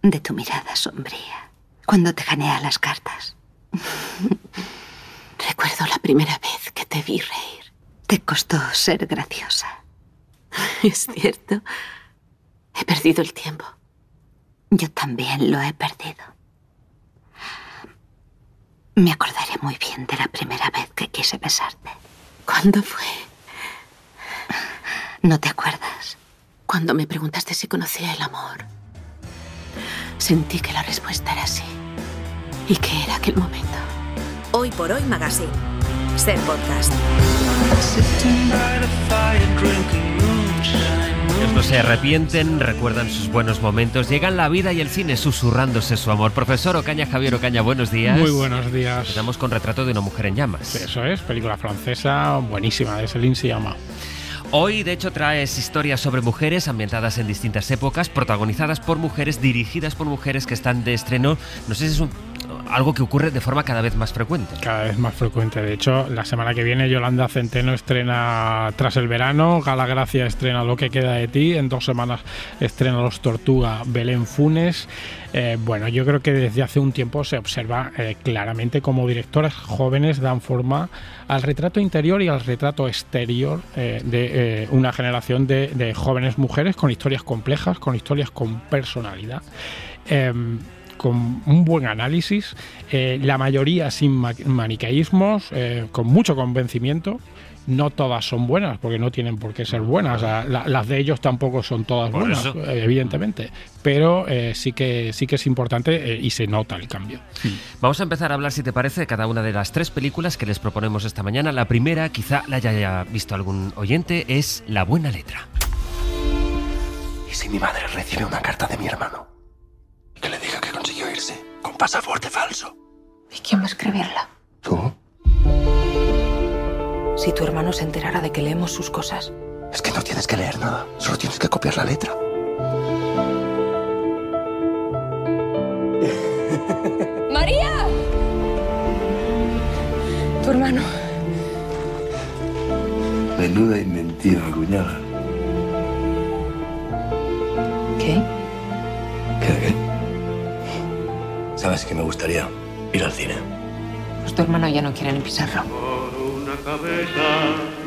de tu mirada sombría cuando te gané a las cartas. Recuerdo la primera vez que te vi reír. Te costó ser graciosa. Es cierto. He perdido el tiempo. Yo también lo he perdido. Me acordaré muy bien de la primera vez que quise besarte. ¿Cuándo fue? ¿No te acuerdas? Cuando me preguntaste si conocía el amor. Sentí que la respuesta era sí. ¿Y qué era aquel momento? Hoy por Hoy Magazine. Ser podcast. Ellos no se arrepienten, recuerdan sus buenos momentos, llegan la vida y el cine susurrándose su amor. Profesor Ocaña, Javier Ocaña, buenos días. Muy buenos días. Estamos con Retrato de una mujer en llamas. Eso es, película francesa buenísima, de Céline Sciamma. Hoy, de hecho, traes historias sobre mujeres ambientadas en distintas épocas, protagonizadas por mujeres, dirigidas por mujeres que están de estreno. No sé si es algo que ocurre de forma cada vez más frecuente. Cada vez más frecuente. De hecho, la semana que viene Yolanda Centeno estrena Tras el verano, Gala Gracia estrena Lo que queda de ti, en 2 semanas estrena Los Tortuga Belén Funes. Bueno, yo creo que desde hace un tiempo se observa claramente cómo directoras jóvenes dan forma al retrato interior y al retrato exterior de una generación de jóvenes mujeres con historias complejas, con historias con personalidad. Con un buen análisis, la mayoría sin maniqueísmos, con mucho convencimiento. No todas son buenas, porque no tienen por qué ser buenas. Las de ellos tampoco son todas buenas, evidentemente. Pero sí que es importante y se nota el cambio. Vamos a empezar a hablar, si te parece, de cada una de las 3 películas que les proponemos esta mañana. La primera, quizá la haya visto algún oyente, es La buena letra. ¿Y si mi madre recibe una carta de mi hermano? Que le diga que consiguió irse con pasaporte falso. ¿Y quién va a escribirla? ¿Tú? Si tu hermano se enterara de que leemos sus cosas. Es que no tienes que leer nada, solo tienes que copiar la letra. ¡María! Tu hermano. Menuda inventiva, cuñada. ¿Qué? ¿Qué? ¿Sabes que me gustaría ir al cine? Pues tu hermano ya no quiere ni pisarlo.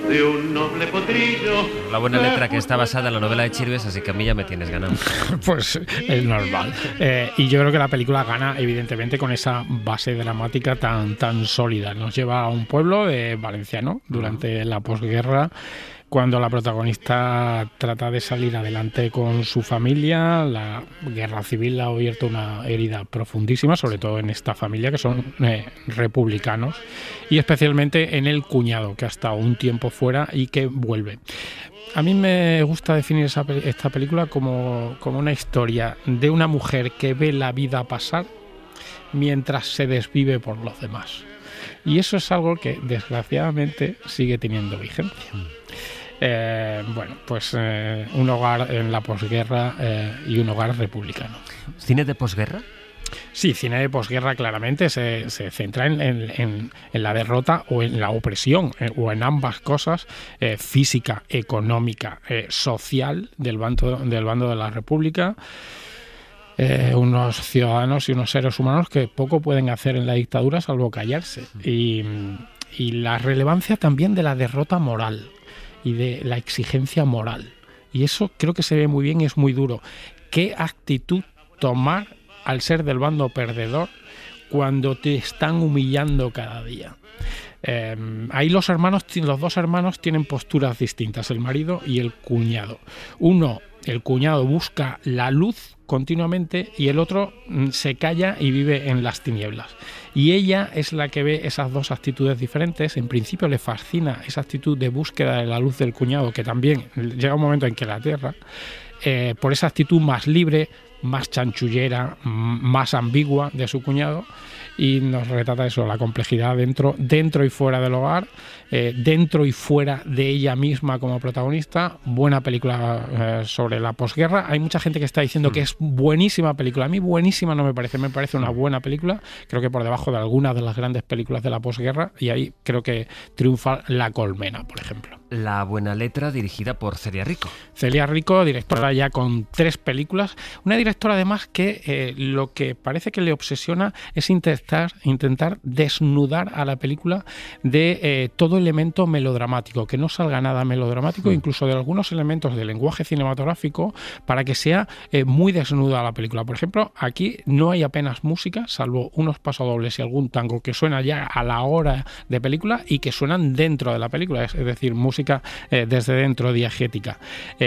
De un noble potrillo. La buena letra, que está basada en la novela de Chirves, así que a mí ya me tienes ganado. Pues es normal. Y yo creo que la película gana, evidentemente, con esa base dramática tan sólida. Nos lleva a un pueblo valenciano durante la posguerra, cuando la protagonista trata de salir adelante con su familia. La guerra civil ha abierto una herida profundísima, sobre todo en esta familia, que son republicanos, y especialmente en el cuñado, que ha estado un tiempo fuera y que vuelve. A mí me gusta definir esta película como una historia de una mujer que ve la vida pasar mientras se desvive por los demás. Y eso es algo que, desgraciadamente, sigue teniendo vigencia. Un hogar en la posguerra y un hogar republicano. ¿Cine de posguerra? Sí, cine de posguerra claramente se centra en la derrota o en la opresión, o en ambas cosas, física, económica, social del bando de la República. Unos ciudadanos y unos seres humanos que poco pueden hacer en la dictadura salvo callarse. Y la relevancia también de la derrota moral y de la exigencia moral. Y eso creo que se ve muy bien y es muy duro. ¿Qué actitud tomar al ser del bando perdedor cuando te están humillando cada día? Ahí los dos hermanos tienen posturas distintas, el marido y el cuñado. El cuñado busca la luz continuamente y el otro se calla y vive en las tinieblas. Y ella es la que ve esas dos actitudes diferentes. En principio le fascina esa actitud de búsqueda de la luz del cuñado, que también llega un momento en que la aterra, por esa actitud más libre, más chanchullera, más ambigua de su cuñado, y nos retrata eso, la complejidad dentro y fuera del hogar, dentro y fuera de ella misma como protagonista. Buena película sobre la posguerra. Hay mucha gente que está diciendo que es buenísima película. A mí buenísima no me parece una buena película. Creo que por debajo de algunas de las grandes películas de la posguerra, y ahí creo que triunfa La colmena, por ejemplo. La buena letra, dirigida por Celia Rico. Celia Rico, directora ya con 3 películas. Una directora además que lo que parece que le obsesiona es intentar desnudar a la película de todo elemento melodramático, que no salga nada melodramático, incluso de algunos elementos del lenguaje cinematográfico, para que sea muy desnuda la película. Por ejemplo, aquí no hay apenas música, salvo unos pasodobles y algún tango que suena ya a la hora de película y que suenan dentro de la película, es decir, música desde dentro, diegética,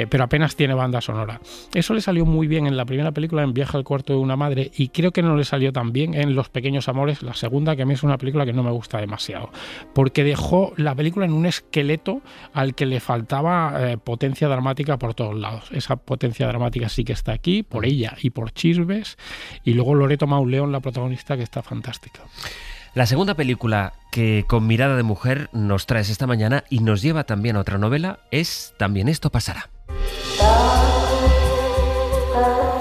pero apenas tiene banda sonora. Eso le salió muy bien en la primera película, en Viaje al cuarto de una madre, y creo que no le salió tan bien en Los pequeños amores, la segunda, que a mí es una película que no me gusta demasiado, porque dejó la película en un esqueleto al que le faltaba potencia dramática por todos lados. Esa potencia dramática sí que está aquí, por ella y por Chisbes, y luego Loreto Mauleón, la protagonista, que está fantástica. La segunda película que con mirada de mujer nos traes esta mañana y nos lleva también a otra novela es También esto pasará.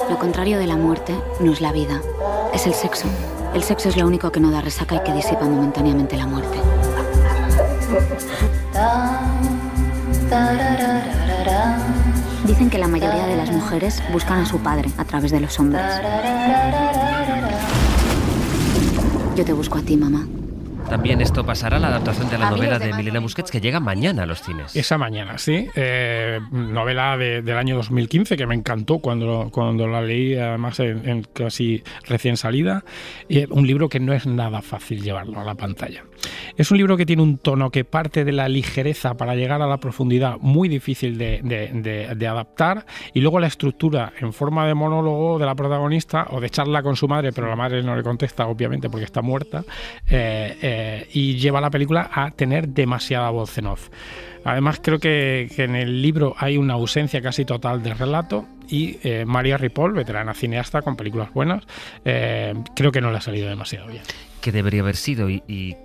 Lo contrario de la muerte no es la vida, es el sexo. El sexo es lo único que no da resaca y que disipa momentáneamente la muerte. Dicen que la mayoría de las mujeres buscan a su padre a través de los hombres. Yo te busco a ti, mamá. También esto pasará, la adaptación de la novela de Milena Busquets, que llega mañana a los cines. Esa mañana, sí. Novela del año 2015, que me encantó cuando la leí, además en casi recién salida. Un libro que no es nada fácil llevarlo a la pantalla. Es un libro que tiene un tono que parte de la ligereza para llegar a la profundidad, muy difícil de adaptar, y luego la estructura en forma de monólogo de la protagonista o de charla con su madre, pero la madre no le contesta, obviamente, porque está muerta, y lleva la película a tener demasiada voz en off. Además, creo que en el libro hay una ausencia casi total de relato, y María Ripoll, veterana cineasta con películas buenas, creo que no le ha salido demasiado bien. ¿Qué debería haber sido y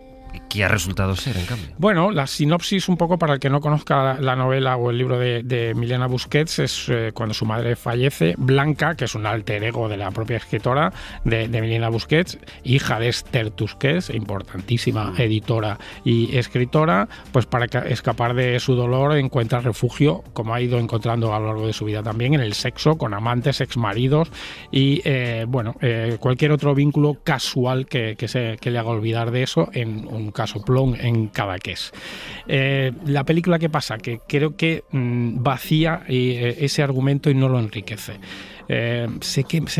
qué ha resultado ser, en cambio? Bueno, la sinopsis, un poco para el que no conozca la novela o el libro de Milena Busquets, es cuando su madre fallece. Blanca, que es un alter ego de la propia escritora de Milena Busquets, hija de Esther Tusquets, importantísima editora y escritora, pues para escapar de su dolor encuentra refugio, como ha ido encontrando a lo largo de su vida también, en el sexo, con amantes, exmaridos y cualquier otro vínculo casual que le haga olvidar de eso, en un casoplón en Cadaqués. La película, ¿qué pasa? Que creo que vacía ese argumento y no lo enriquece.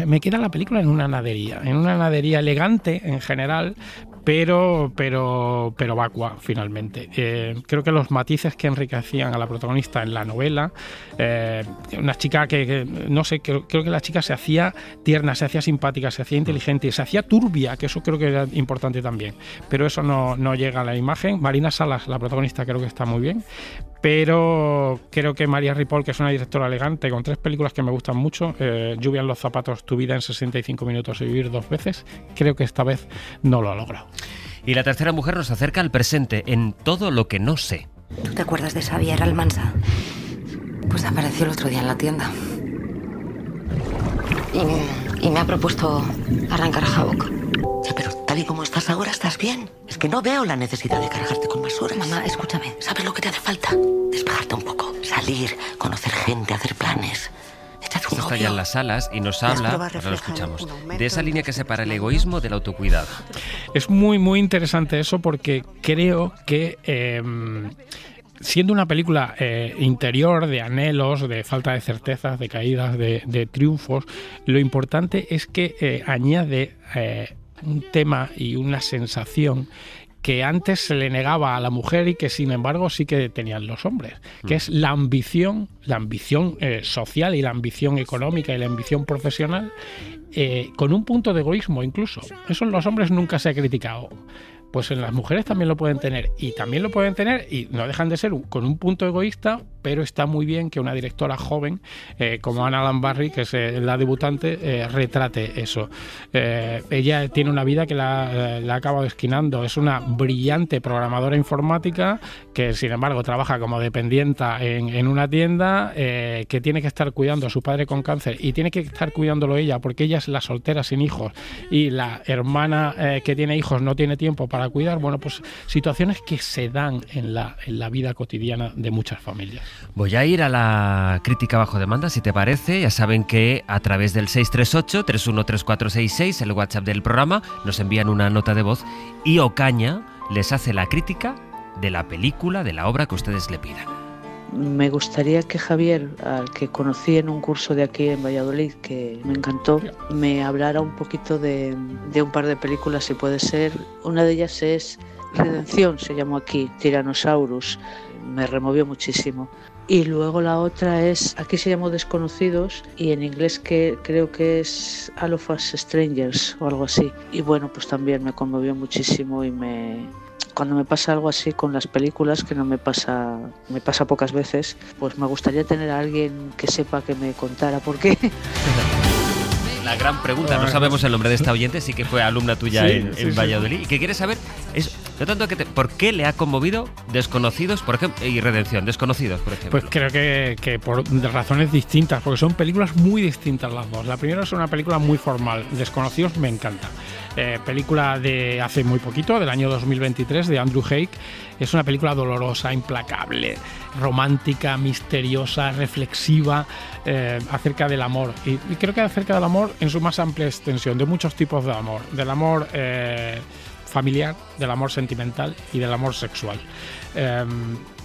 Me queda la película en una nadería elegante en general, pero vacua finalmente. Creo que los matices que enriquecían a la protagonista en la novela, una chica que no sé, creo que la chica se hacía tierna, se hacía simpática, se hacía inteligente, se hacía turbia, que eso creo que era importante también, pero eso no llega a la imagen. Marina Salas, la protagonista, creo que está muy bien, pero creo que María Ripoll, que es una directora elegante, con 3 películas que me gustan mucho, Lluvia en los zapatos, Tu vida en 65 minutos y Vivir 2 veces, creo que esta vez no lo ha logrado. Y la tercera mujer nos acerca al presente, en Todo lo que no sé. ¿Tú te acuerdas de Xavier Almansa? Pues apareció el otro día en la tienda. Y me ha propuesto arrancar a Havok. Ya, pero tal y como estás ahora, ¿estás bien? Es que no veo la necesidad de cargarte con más horas. Mamá, escúchame. ¿Sabes lo que te hace falta? Despejarte un poco, salir, conocer gente, hacer planes. Está ya en las salas y nos habla, ahora lo escuchamos, de esa línea que separa el egoísmo del autocuidado. Es muy, muy interesante eso, porque creo que siendo una película interior, de anhelos, de falta de certezas, de caídas, de triunfos, lo importante es que añade un tema y una sensación que antes se le negaba a la mujer y que sin embargo sí que tenían los hombres, que es la ambición social y la ambición económica y la ambición profesional, con un punto de egoísmo incluso. Eso en los hombres nunca se ha criticado. Pues en las mujeres también lo pueden tener, y no dejan de ser con un punto egoísta, pero está muy bien que una directora joven como Anna Lambarri, que es la debutante, retrate eso. Ella tiene una vida que la ha acabado esquinando, es una brillante programadora informática que sin embargo trabaja como dependienta en una tienda, que tiene que estar cuidando a su padre con cáncer y tiene que estar cuidándolo ella porque ella es la soltera sin hijos y la hermana que tiene hijos no tiene tiempo para cuidar. Bueno, pues situaciones que se dan en la vida cotidiana de muchas familias. Voy a ir a la crítica bajo demanda, si te parece. Ya saben que a través del 638-313466, el WhatsApp del programa, nos envían una nota de voz y Ocaña les hace la crítica de la película, de la obra que ustedes le pidan. Me gustaría que Javier, al que conocí en un curso de aquí en Valladolid, que me encantó, me hablara un poquito de un par de películas, si puede ser. Una de ellas es Redención, se llamó aquí, Tyrannosaurus. Me removió muchísimo. Y luego la otra es, aquí se llamó Desconocidos y en inglés que creo que es All of Us Strangers o algo así. Y bueno, pues también me conmovió muchísimo y cuando me pasa algo así con las películas, que no me pasa pocas veces, pues me gustaría tener a alguien que sepa que me contara por qué. La gran pregunta, no sabemos el nombre de esta oyente, sí que fue alumna tuya en Valladolid, y que quiere saber es no tanto por qué le ha conmovido Desconocidos, por ejemplo, y Redención, Desconocidos, por ejemplo. Pues creo que por razones distintas, porque son películas muy distintas las dos. La primera es una película muy formal, Desconocidos me encanta. Película de hace muy poquito, del año 2023, de Andrew Haigh. Es una película dolorosa, implacable, romántica, misteriosa, reflexiva, acerca del amor. Y creo que acerca del amor en su más amplia extensión, de muchos tipos de amor. Del amor familiar, del amor sentimental y del amor sexual.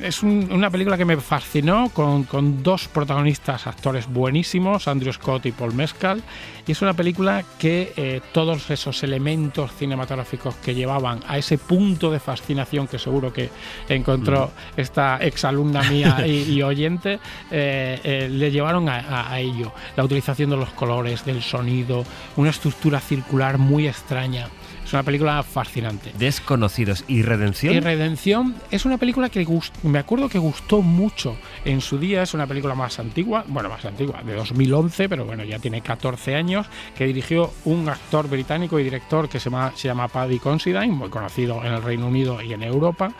Es una película que me fascinó, con dos protagonistas, actores buenísimos, Andrew Scott y Paul Mescal, y es una película que todos esos elementos cinematográficos que llevaban a ese punto de fascinación que seguro que encontró esta exalumna mía y oyente, le llevaron a ello. La utilización de los colores, del sonido, una estructura circular muy extraña. Es una película fascinante. Desconocidos. ¿Y Redención? Y Redención es una película que me acuerdo que gustó mucho en su día. Es una película más antigua, de 2011, pero bueno, ya tiene 14 años, que dirigió un actor británico y director que se llama Paddy Considine, muy conocido en el Reino Unido y en Europa,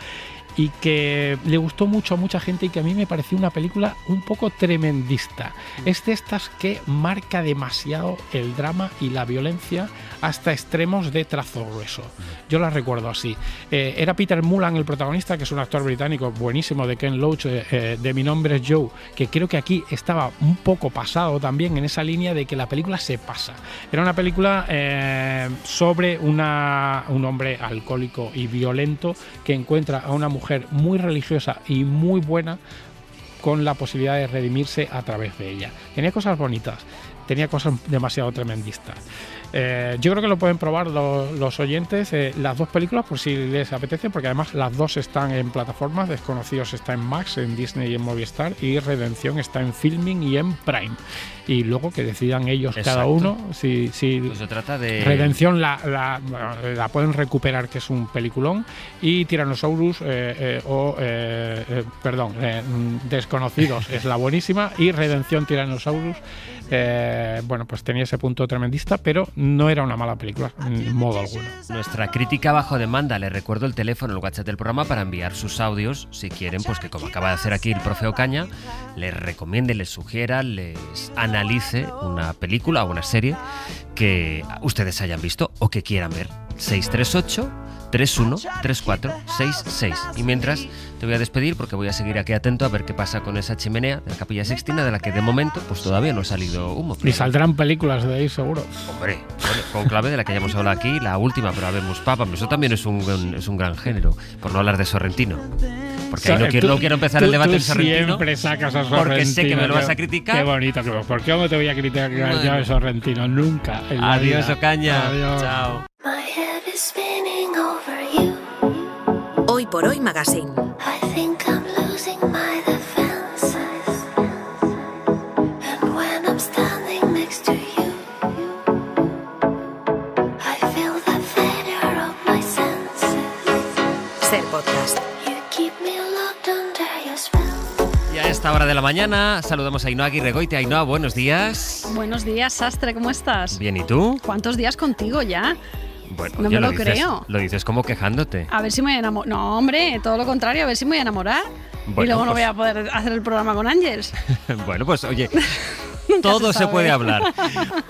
y que le gustó mucho a mucha gente y que a mí me pareció una película un poco tremendista. Es de estas que marca demasiado el drama y la violencia hasta extremos de trazo grueso. Yo la recuerdo así. Era Peter Mullan el protagonista, que es un actor británico buenísimo, de Ken Loach, de Mi nombre es Joe, que creo que aquí estaba un poco pasado también en esa línea de que la película se pasa. Era una película sobre un hombre alcohólico y violento que encuentra a una mujer muy religiosa y muy buena, con la posibilidad de redimirse a través de ella. Tenía cosas bonitas, tenía cosas demasiado tremendistas. Yo creo que lo pueden probar los oyentes, las dos películas, por si les apetece, porque además las dos están en plataformas. Desconocidos está en Max, en Disney y en Movistar, y Redención está en Filming y en Prime. Y luego que decidan ellos. Exacto. Cada uno si pues se trata de Redención la pueden recuperar, que es un peliculón, y Tyrannosaurus Desconocidos es la buenísima, y Redención Tyrannosaurus bueno, pues tenía ese punto tremendista, pero no era una mala película en modo alguno. Nuestra crítica bajo demanda, les recuerdo el teléfono, el WhatsApp del programa, para enviar sus audios, si quieren, pues que como acaba de hacer aquí el profe Ocaña, les recomiende, les sugiera, les analice una película o una serie que ustedes hayan visto o que quieran ver. 638 313466. Y mientras te voy a despedir porque voy a seguir aquí atento a ver qué pasa con esa chimenea de la Capilla Sixtina, de la que de momento pues todavía no ha salido humo. Y saldrán películas de ahí, seguro. Hombre, con clave de la que ya hemos hablado aquí, la última, pero habemos Papa. Eso también es un gran género, por no hablar de Sorrentino. Porque ahí no quiero empezar el debate en Sorrentino. Siempre sacas a Sorrentino. Porque sé que me lo vas a criticar. Qué bonito. ¿Por qué no te voy a criticar yo a Sorrentino? Nunca. Adiós, Ocaña. Adiós. Chao. Hoy por Hoy Magazine. Ser Podcast. Y a esta hora de la mañana saludamos a Ainhoa Aguirregoite. Ainhoa, buenos días. Buenos días, Sastre, ¿cómo estás? Bien, ¿y tú? ¿Cuántos días contigo ya? Bueno, no me lo creo. Lo dices como quejándote. A ver si me voy a enamorar. No, hombre, todo lo contrario, a ver si me voy a enamorar. Bueno, y luego no pues... voy a poder hacer el programa con Ángels. Bueno, pues oye, todo se puede hablar.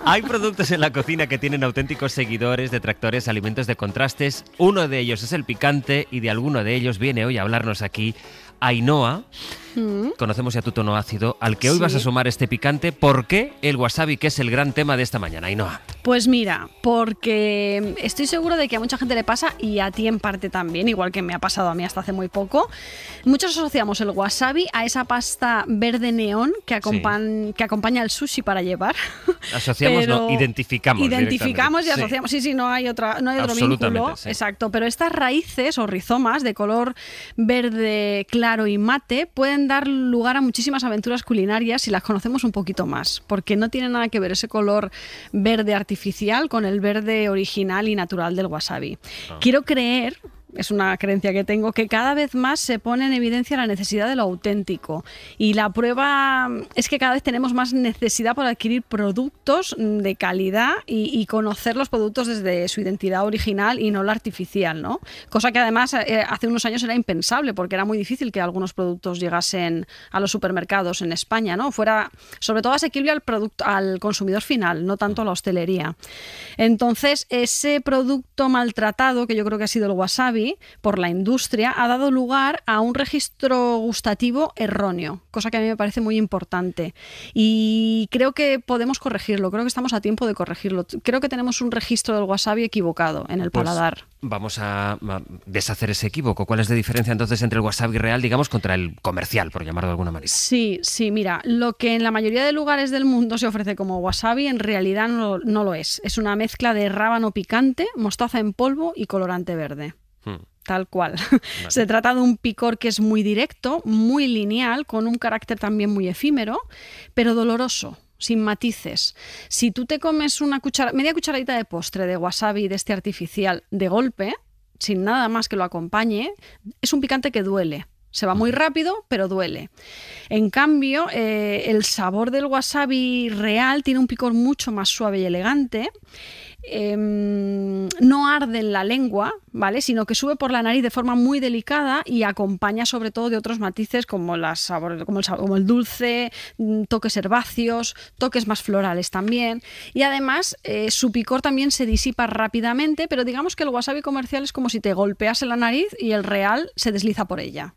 Hay productos en la cocina que tienen auténticos seguidores, detractores, alimentos de contrastes. Uno de ellos es el picante y de alguno de ellos viene hoy a hablarnos aquí Ainhoa. Conocemos ya tu tono ácido, al que hoy vas a sumar este picante. ¿Por qué el wasabi, que es el gran tema de esta mañana, Ainhoa? Pues mira, porque estoy seguro de que a mucha gente le pasa, y a ti en parte también, igual que me ha pasado a mí hasta hace muy poco. Muchos asociamos el wasabi a esa pasta verde neón que acompaña al sushi para llevar. Asociamos, no, identificamos. Identificamos y asociamos. Sí, no hay otro vínculo. Sí. Exacto, pero estas raíces o rizomas de color verde claro y mate pueden dar lugar a muchísimas aventuras culinarias si las conocemos un poquito más, porque no tiene nada que ver ese color verde artificial con el verde original y natural del wasabi. Quiero creer, es una creencia que tengo, que cada vez más se pone en evidencia la necesidad de lo auténtico, y la prueba es que cada vez tenemos más necesidad por adquirir productos de calidad y conocer los productos desde su identidad original y no la artificial, ¿no? Cosa que además hace unos años era impensable, porque era muy difícil que algunos productos llegasen a los supermercados en España, ¿no? Fuera sobre todo asequible al consumidor final, no tanto a la hostelería. Entonces, ese producto maltratado, que yo creo que ha sido el wasabi, por la industria, ha dado lugar a un registro gustativo erróneo, cosa que a mí me parece muy importante. Y creo que podemos corregirlo, creo que estamos a tiempo de corregirlo. Creo que tenemos un registro del wasabi equivocado en el paladar. Vamos a deshacer ese equívoco. ¿Cuál es la diferencia entonces entre el wasabi real, digamos, contra el comercial, por llamarlo de alguna manera? Sí, mira, lo que en la mayoría de lugares del mundo se ofrece como wasabi en realidad no lo es. Es una mezcla de rábano picante, mostaza en polvo y colorante verde. Tal cual. Vale. Se trata de un picor que es muy directo, muy lineal, con un carácter también muy efímero, pero doloroso, sin matices. Si tú te comes media cucharadita de postre de wasabi de este artificial de golpe, sin nada más que lo acompañe, es un picante que duele. Se va muy rápido, pero duele. En cambio, el sabor del wasabi real tiene un picor mucho más suave y elegante. No arde en la lengua, ¿vale? Sino que sube por la nariz de forma muy delicada y acompaña sobre todo de otros matices como el dulce, toques herbáceos, toques más florales también. Y además su picor también se disipa rápidamente, pero digamos que el wasabi comercial es como si te golpease la nariz y el real se desliza por ella.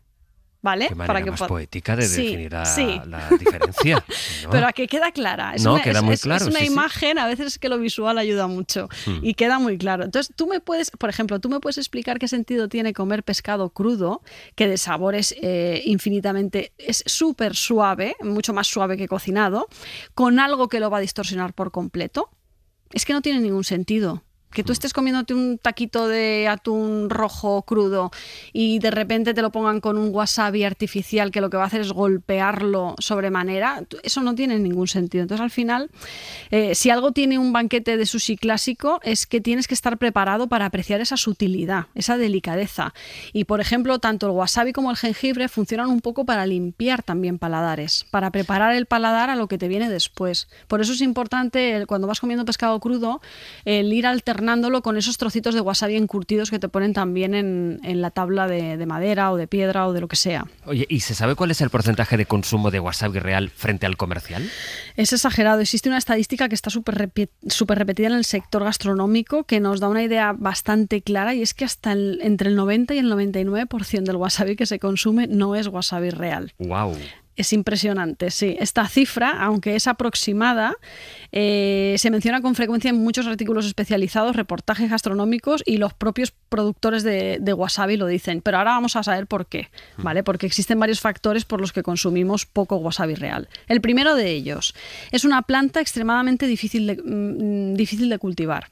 ¿Vale? Qué manera más poética de definir la diferencia, ¿no? Pero a que queda clara. Queda muy claro. Es una imagen, a veces es que lo visual ayuda mucho y queda muy claro. Entonces, tú me puedes explicar qué sentido tiene comer pescado crudo, que de sabor es es súper suave, mucho más suave que cocinado, con algo que lo va a distorsionar por completo. Es que no tiene ningún sentido. Que tú estés comiéndote un taquito de atún rojo crudo y de repente te lo pongan con un wasabi artificial que lo que va a hacer es golpearlo sobremanera, eso no tiene ningún sentido. Entonces, al final, si algo tiene un banquete de sushi clásico, es que tienes que estar preparado para apreciar esa sutilidad, esa delicadeza. Y, por ejemplo, tanto el wasabi como el jengibre funcionan un poco para limpiar también paladares, para preparar el paladar a lo que te viene después. Por eso es importante, cuando vas comiendo pescado crudo, el ir alternando alternándolo con esos trocitos de wasabi encurtidos que te ponen también en la tabla de madera o de piedra o de lo que sea. Oye, ¿y se sabe cuál es el porcentaje de consumo de wasabi real frente al comercial? Es exagerado. Existe una estadística que está súper repetida en el sector gastronómico que nos da una idea bastante clara, y es que hasta entre el 90 y el 99% del wasabi que se consume no es wasabi real. ¡Wow! Es impresionante, sí. Esta cifra, aunque es aproximada, se menciona con frecuencia en muchos artículos especializados, reportajes gastronómicos, y los propios productores de wasabi lo dicen. Pero ahora vamos a saber por qué, ¿vale? Porque existen varios factores por los que consumimos poco wasabi real. El primero de ellos es una planta extremadamente difícil de cultivar,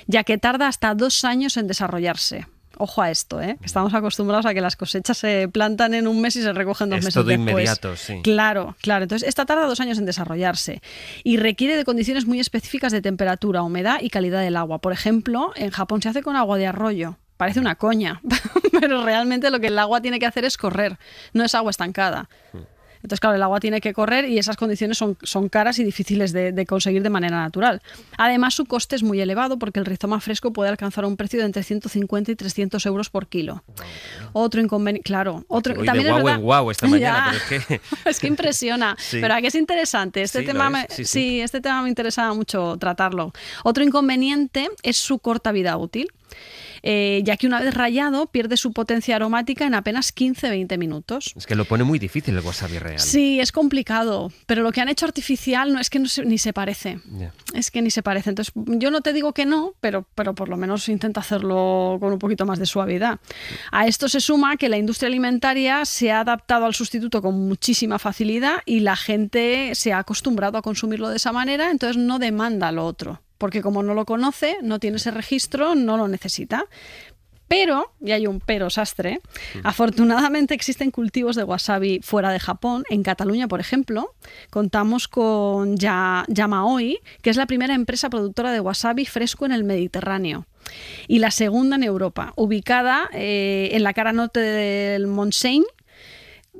ya que tarda hasta 2 años en desarrollarse. Ojo a esto, que estamos acostumbrados a que las cosechas se plantan en un mes y se recogen 2 meses después. Es todo inmediato, sí. Claro. Entonces, esta tarda 2 años en desarrollarse y requiere de condiciones muy específicas de temperatura, humedad y calidad del agua. Por ejemplo, en Japón se hace con agua de arroyo. Parece una coña, pero realmente lo que el agua tiene que hacer es correr, no es agua estancada. Entonces, claro, el agua tiene que correr y esas condiciones son caras y difíciles de conseguir de manera natural. Además, su coste es muy elevado porque el rizoma fresco puede alcanzar un precio de entre 150 y 300 euros por kilo. Otro inconveniente, claro. Voy también de guau en guau esta mañana, pero es que... es que impresiona. Sí. Pero aquí es interesante. Este tema me interesa mucho tratarlo. Otro inconveniente es su corta vida útil. Ya que una vez rallado pierde su potencia aromática en apenas 15-20 minutos. Es que lo pone muy difícil el wasabi real. Sí, es complicado, pero lo que han hecho artificial es que ni se parece. Yeah. Es que ni se parece. Entonces, yo no te digo que no, pero por lo menos intenta hacerlo con un poquito más de suavidad. A esto se suma que la industria alimentaria se ha adaptado al sustituto con muchísima facilidad y la gente se ha acostumbrado a consumirlo de esa manera, entonces no demanda lo otro. Porque como no lo conoce, no tiene ese registro, no lo necesita. Pero, y hay un pero sastre, afortunadamente existen cultivos de wasabi fuera de Japón. En Cataluña, por ejemplo, contamos con Yamaoi, que es la primera empresa productora de wasabi fresco en el Mediterráneo. Y la segunda en Europa, ubicada en la cara norte del Montseny.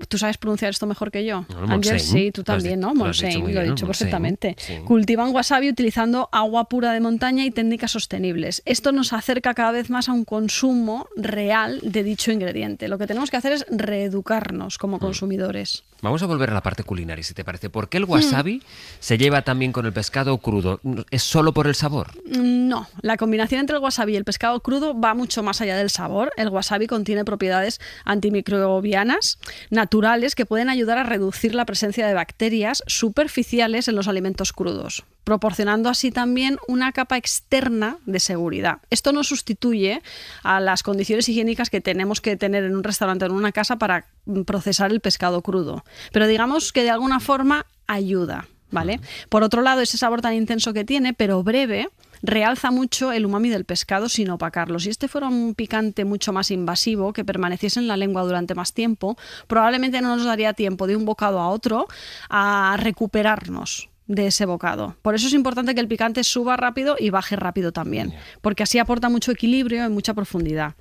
Tú sabes pronunciar esto mejor que yo. Montseny. Sí, tú también, ¿no? Montseny, lo he dicho perfectamente. Sí. Cultivan wasabi utilizando agua pura de montaña y técnicas sostenibles. Esto nos acerca cada vez más a un consumo real de dicho ingrediente. Lo que tenemos que hacer es reeducarnos como consumidores. Vamos a volver a la parte culinaria, si te parece. ¿Por qué el wasabi se lleva también con el pescado crudo? ¿Es solo por el sabor? No, la combinación entre el wasabi y el pescado crudo va mucho más allá del sabor. El wasabi contiene propiedades antimicrobianas naturales que pueden ayudar a reducir la presencia de bacterias superficiales en los alimentos crudos, proporcionando así también una capa externa de seguridad. Esto no sustituye a las condiciones higiénicas que tenemos que tener en un restaurante o en una casa para procesar el pescado crudo, pero digamos que de alguna forma ayuda, ¿vale? Por otro lado, ese sabor tan intenso que tiene, pero breve, realza mucho el umami del pescado sin opacarlo. Si este fuera un picante mucho más invasivo, que permaneciese en la lengua durante más tiempo, probablemente no nos daría tiempo de un bocado a otro a recuperarnos de ese bocado. Por eso es importante que el picante suba rápido y baje rápido también, porque así aporta mucho equilibrio y mucha profundidad.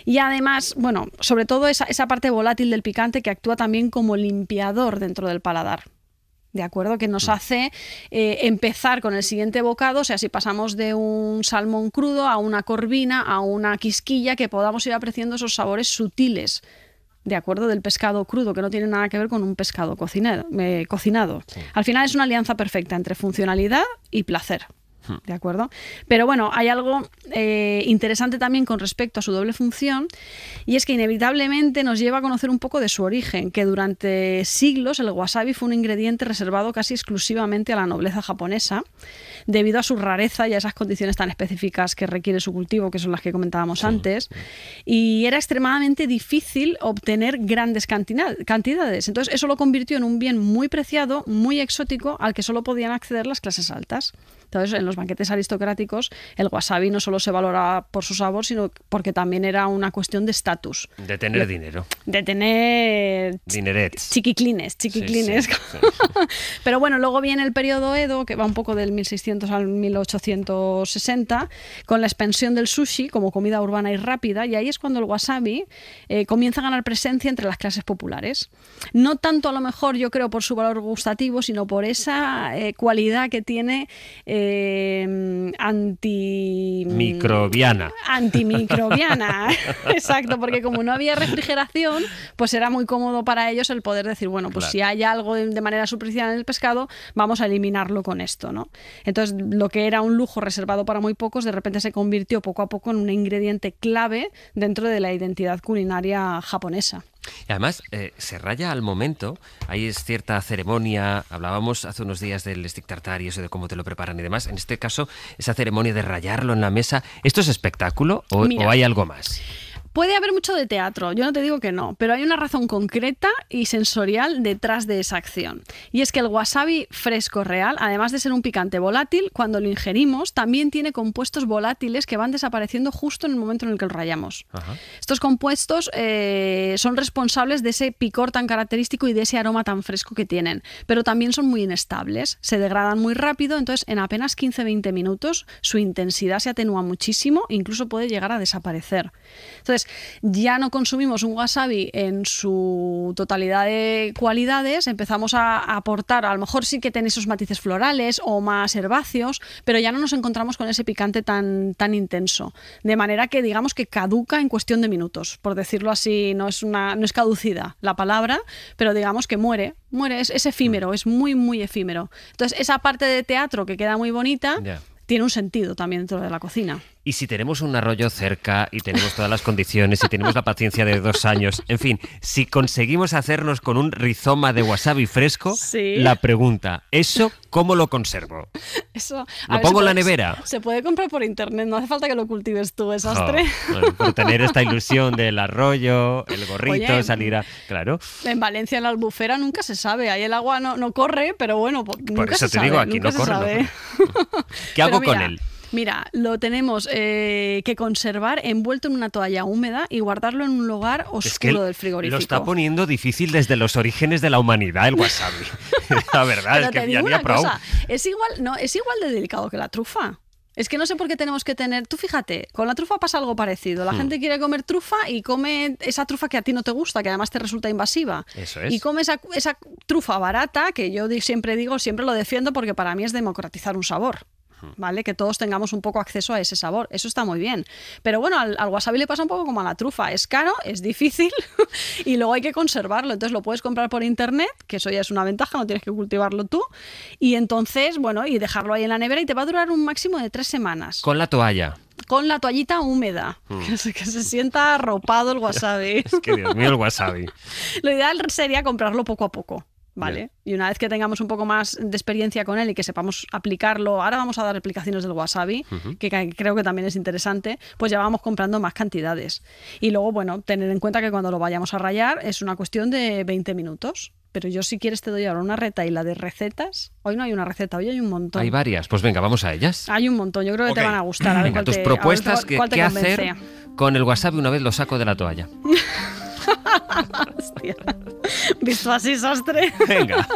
Y además, bueno, sobre todo esa parte volátil del picante que actúa también como limpiador dentro del paladar. ¿De acuerdo? Que nos hace empezar con el siguiente bocado, o sea, si pasamos de un salmón crudo a una corvina, a una quisquilla, que podamos ir apreciando esos sabores sutiles, ¿de acuerdo? Del pescado crudo, que no tiene nada que ver con un pescado cocinado. Sí. Al final es una alianza perfecta entre funcionalidad y placer. ¿De acuerdo? Pero bueno, hay algo interesante también con respecto a su doble función, y es que inevitablemente nos lleva a conocer un poco de su origen, que durante siglos el wasabi fue un ingrediente reservado casi exclusivamente a la nobleza japonesa, debido a su rareza y a esas condiciones tan específicas que requiere su cultivo, que son las que comentábamos antes, y era extremadamente difícil obtener grandes cantidades. Entonces eso lo convirtió en un bien muy preciado, muy exótico, al que solo podían acceder las clases altas. Entonces, en los banquetes aristocráticos, el wasabi no solo se valoraba por su sabor, sino porque también era una cuestión de estatus. De tener dinero. De tener... Dinerets. Chiquiclines. Sí. Pero bueno, luego viene el periodo Edo, que va un poco del 1600 al 1860, con la expansión del sushi como comida urbana y rápida, y ahí es cuando el wasabi comienza a ganar presencia entre las clases populares. No tanto a lo mejor, yo creo, por su valor gustativo, sino por esa cualidad que tiene Microbiana. Antimicrobiana, exacto, porque como no había refrigeración, pues era muy cómodo para ellos el poder decir, bueno, pues Claro. si hay algo de manera superficial en el pescado, vamos a eliminarlo con esto, ¿no? Entonces, lo que era un lujo reservado para muy pocos, de repente se convirtió poco a poco en un ingrediente clave dentro de la identidad culinaria japonesa. Y además, se raya al momento, hay cierta ceremonia, hablábamos hace unos días del stick tartar y eso de cómo te lo preparan y demás, en este caso, esa ceremonia de rayarlo en la mesa, ¿esto es espectáculo o hay algo más? Puede haber mucho de teatro, yo no te digo que no, pero hay una razón concreta y sensorial detrás de esa acción. Y es que el wasabi fresco real, además de ser un picante volátil, cuando lo ingerimos también tiene compuestos volátiles que van desapareciendo justo en el momento en el que lo rayamos. Ajá. Estos compuestos son responsables de ese picor tan característico y de ese aroma tan fresco que tienen, pero también son muy inestables, se degradan muy rápido, entonces en apenas 15-20 minutos su intensidad se atenúa muchísimo, incluso puede llegar a desaparecer. Entonces, ya no consumimos un wasabi en su totalidad de cualidades, empezamos a aportar, a lo mejor sí que tiene esos matices florales o más herbáceos, pero ya no nos encontramos con ese picante tan intenso. De manera que digamos que caduca en cuestión de minutos, por decirlo así, no es caducida la palabra, pero digamos que muere, es efímero, es muy, muy efímero. Entonces, esa parte de teatro que queda muy bonita, tiene un sentido también dentro de la cocina. Y si tenemos un arroyo cerca y tenemos todas las condiciones y tenemos la paciencia de 2 años, en fin, si conseguimos hacernos con un rizoma de wasabi fresco, Sí. la pregunta, ¿eso cómo lo conservo? Eso, ¿Lo pongo en la nevera? Se puede comprar por internet, no hace falta que lo cultives tú, es sastre. Bueno, por tener esta ilusión del arroyo, el gorrito, Oye, salir a... Claro. En Valencia, en la Albufera, nunca se sabe. Ahí el agua no corre, pero bueno, nunca eso se te sabe. digo, aquí nunca no se corre, sabe. ¿Qué hago Pero con mira, él? Mira, lo tenemos que conservar envuelto en una toalla húmeda y guardarlo en un lugar Es que oscuro del frigorífico. lo está poniendo difícil desde los orígenes de la humanidad el wasabi. La verdad Pero es te que digo ya ni una ha probado. cosa, es igual de delicado que la trufa. Es que no sé por qué tenemos que tener... Tú fíjate, con la trufa pasa algo parecido. La gente quiere comer trufa y come esa trufa que a ti no te gusta, que además te resulta invasiva. Eso es. Y come esa trufa barata, que yo siempre lo defiendo porque para mí es democratizar un sabor. ¿Vale? Que todos tengamos un poco acceso a ese sabor. Eso está muy bien. Pero bueno, al wasabi le pasa un poco como a la trufa. Es caro, es difícil y luego hay que conservarlo. Entonces lo puedes comprar por internet, que eso ya es una ventaja, no tienes que cultivarlo tú. Y entonces, bueno, y dejarlo ahí en la nevera y te va a durar un máximo de 3 semanas. Con la toalla. Con la toallita húmeda, que se sienta arropado el wasabi. Es que Dios mío, el wasabi. Lo ideal sería comprarlo poco a poco. ¿Vale? Y una vez que tengamos un poco más de experiencia con él y que sepamos aplicarlo, ahora vamos a dar explicaciones del wasabi, que creo que también es interesante, pues ya vamos comprando más cantidades. Y luego, bueno, tener en cuenta que cuando lo vayamos a rallar es una cuestión de 20 minutos. Pero yo si quieres te doy ahora una retahíla de recetas. Hoy no hay una receta, hoy hay un montón. Hay varias. Pues venga, vamos a ellas. Hay un montón, yo creo que te van a gustar. A ver Venga, cuál tus te, propuestas, a ver cuál te ¿qué convence. hacer con el wasabi una vez lo saco de la toalla? Hostia. Visto así, sastre. Venga.